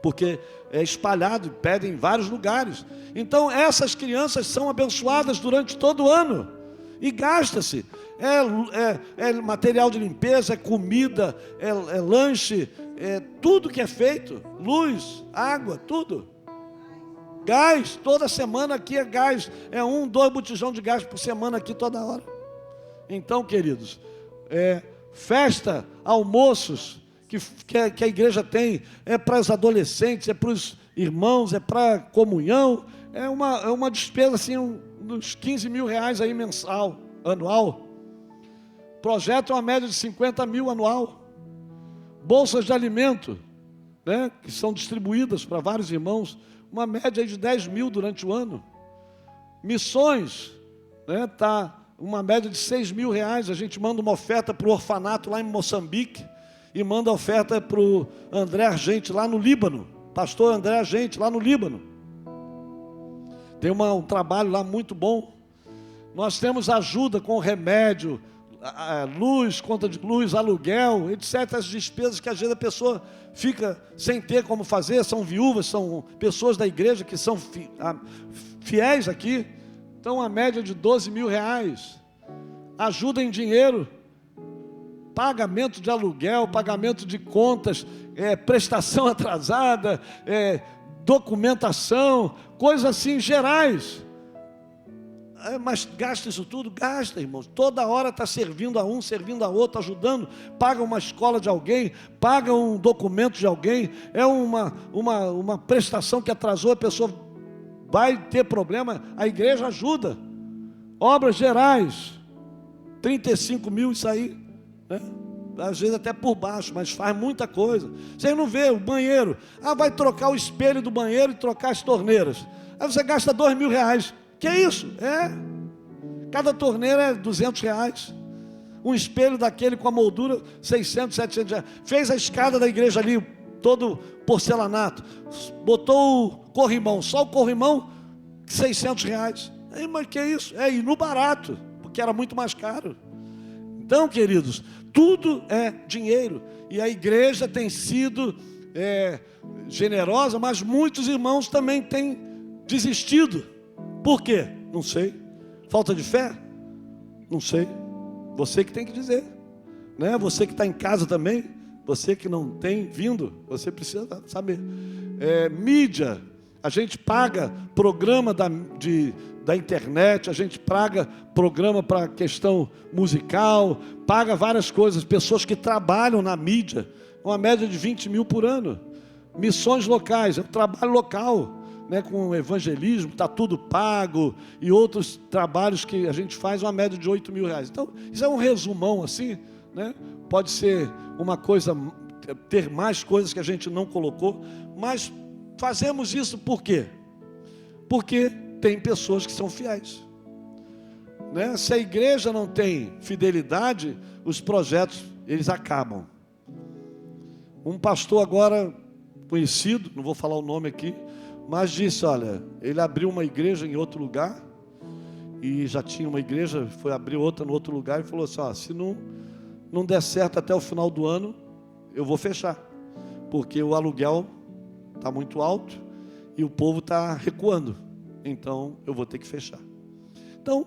porque é espalhado, pedem em vários lugares. Então essas crianças são abençoadas durante todo o ano, e gasta-se, é material de limpeza, é comida, é lanche, é tudo que é feito, luz, água, tudo. Gás, toda semana aqui é gás, 2 botijão de gás por semana aqui toda hora. Então, queridos, festa, almoços que a igreja tem, é para os adolescentes, é para os irmãos, é para comunhão, é uma despesa assim, uns R$15.000 aí mensal, anual. Projeto é uma média de 50 mil anual. Bolsas de alimento, né, que são distribuídas para vários irmãos, uma média de 10 mil durante o ano. Missões, né, tá uma média de R$6.000. A gente manda uma oferta para o orfanato lá em Moçambique e manda oferta para o André Argente lá no Líbano, pastor André Argente lá no Líbano. Tem um trabalho lá muito bom. Nós temos ajuda com remédio, luz, conta de luz, aluguel, etc. As despesas que às vezes a pessoa fica sem ter como fazer, são viúvas, são pessoas da igreja que são fiéis aqui, então a média de 12 mil reais, ajuda em dinheiro, pagamento de aluguel, pagamento de contas, prestação atrasada, documentação, coisas assim gerais. Mas gasta isso tudo? Gasta, irmãos. Toda hora está servindo a um, servindo a outro, ajudando. Paga uma escola de alguém, paga um documento de alguém. É uma prestação que atrasou, a pessoa vai ter problema, a igreja ajuda. Obras gerais, 35 mil isso aí, né? Às vezes até por baixo, mas faz muita coisa. Você não vê o banheiro, vai trocar o espelho do banheiro e trocar as torneiras. Aí você gasta 2 mil reais. Que é isso? Cada torneira é 200 reais. Um espelho daquele com a moldura, 600, 700 reais. Fez a escada da igreja ali, todo porcelanato. Botou o corrimão, só o corrimão, 600 reais. Mas que é isso? E no barato, porque era muito mais caro. Então, queridos, tudo é dinheiro. E a igreja tem sido generosa, mas muitos irmãos também têm desistido. Por quê? Não sei. Falta de fé? Não sei. Você que tem que dizer, né? Você que está em casa também, você que não tem vindo, você precisa saber. Mídia, a gente paga programa da internet, a gente paga programa para questão musical, paga várias coisas, pessoas que trabalham na mídia, uma média de 20 mil por ano. Missões locais, é um trabalho local, né, com evangelismo, está tudo pago, e outros trabalhos que a gente faz, uma média de 8 mil reais. Então, isso é um resumão assim, né? Pode ser uma coisa, ter mais coisas que a gente não colocou, mas fazemos isso por quê? Porque tem pessoas que são fiéis, né? Se a igreja não tem fidelidade, os projetos, eles acabam. Um pastor agora conhecido, não vou falar o nome aqui, mas disse, olha, ele abriu uma igreja em outro lugar, e já tinha uma igreja, foi abrir outra no outro lugar, e falou assim, se não der certo até o final do ano, eu vou fechar, porque o aluguel está muito alto, e o povo está recuando, então eu vou ter que fechar. Então,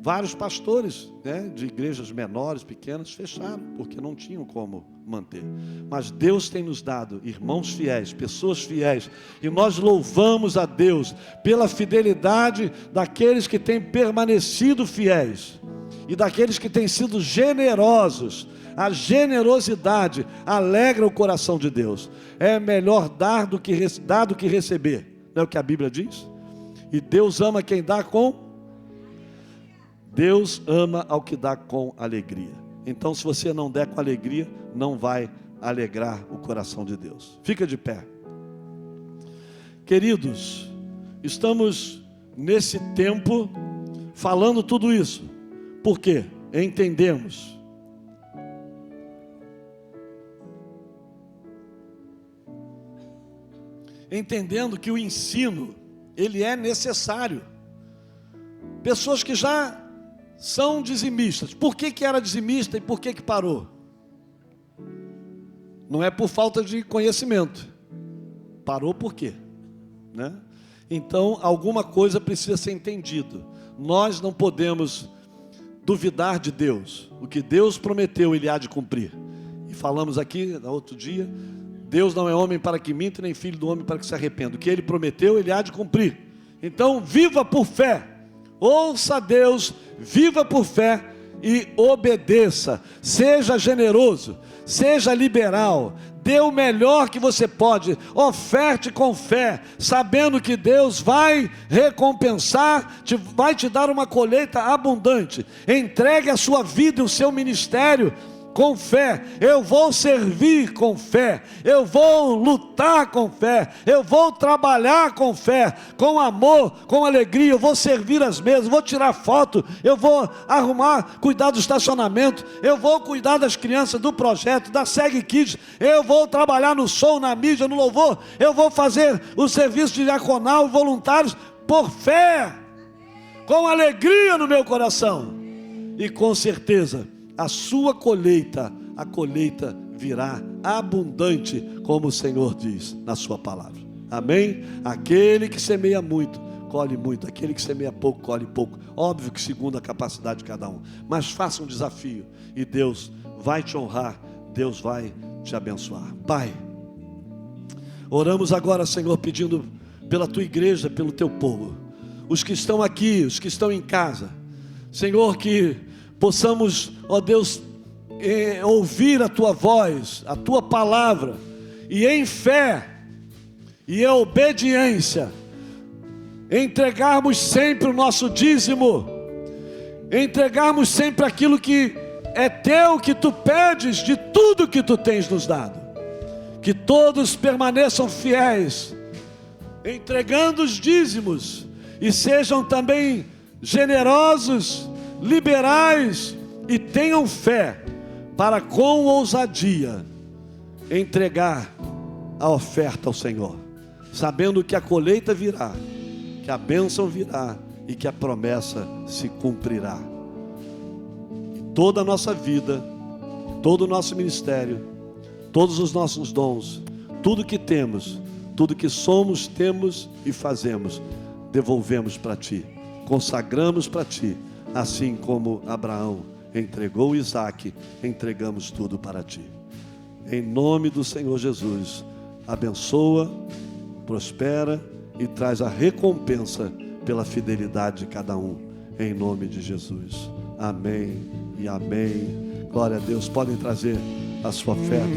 vários pastores, né, de igrejas menores, pequenas, fecharam, porque não tinham como manter. Mas Deus tem nos dado irmãos fiéis, pessoas fiéis, e nós louvamos a Deus pela fidelidade daqueles que têm permanecido fiéis, e daqueles que têm sido generosos. A generosidade alegra o coração de Deus. É melhor dar do que receber, não é o que a Bíblia diz? E Deus ama quem dá Deus ama ao que dá com alegria. Então, se você não der com alegria, não vai alegrar o coração de Deus. Fica de pé. Queridos, estamos nesse tempo falando tudo isso. Por quê? Entendemos. Entendendo que o ensino, ele é necessário. Pessoas que já são dizimistas. Por que era dizimista e por que parou? Não é por falta de conhecimento. Parou por quê? Né? Então, alguma coisa precisa ser entendido. Nós não podemos duvidar de Deus. O que Deus prometeu, Ele há de cumprir. E falamos aqui, no outro dia, Deus não é homem para que minta, nem filho do homem para que se arrependa. O que Ele prometeu, Ele há de cumprir. Então, viva por fé. Ouça a Deus, viva por fé e obedeça. Seja generoso, seja liberal, dê o melhor que você pode, oferte com fé, sabendo que Deus vai recompensar, vai te dar uma colheita abundante. Entregue a sua vida e o seu ministério com fé. Eu vou servir com fé, eu vou lutar com fé, eu vou trabalhar com fé, com amor, com alegria. Eu vou servir as mesas, vou tirar foto, eu vou arrumar, cuidar do estacionamento, eu vou cuidar das crianças, do projeto, da Segue Kids, eu vou trabalhar no som, na mídia, no louvor, eu vou fazer o serviço de diaconal, voluntários, por fé, com alegria no meu coração. E com certeza, a sua colheita, a colheita virá abundante, como o Senhor diz na sua palavra. Amém? Aquele que semeia muito, colhe muito. Aquele que semeia pouco, colhe pouco. Óbvio que segundo a capacidade de cada um. Mas faça um desafio e Deus vai te honrar, Deus vai te abençoar. Pai, oramos agora, Senhor, pedindo pela tua igreja, pelo teu povo, os que estão aqui, os que estão em casa, Senhor, que possamos, ó Deus, ouvir a tua voz, a tua palavra, e em fé e em obediência entregarmos sempre o nosso dízimo, entregarmos sempre aquilo que é teu, que tu pedes, de tudo que tu tens nos dado. Que todos permaneçam fiéis, entregando os dízimos, e sejam também generosos, liberais, e tenham fé para com ousadia entregar a oferta ao Senhor, sabendo que a colheita virá, que a bênção virá e que a promessa se cumprirá. Toda a nossa vida, todo o nosso ministério, todos os nossos dons, tudo que temos, tudo que somos, temos e fazemos, devolvemos para Ti, consagramos para Ti, assim como Abraão entregou Isaque, entregamos tudo para Ti. Em nome do Senhor Jesus, abençoa, prospera e traz a recompensa pela fidelidade de cada um, em nome de Jesus. Amém e amém. Glória a Deus. Podem trazer a sua oferta.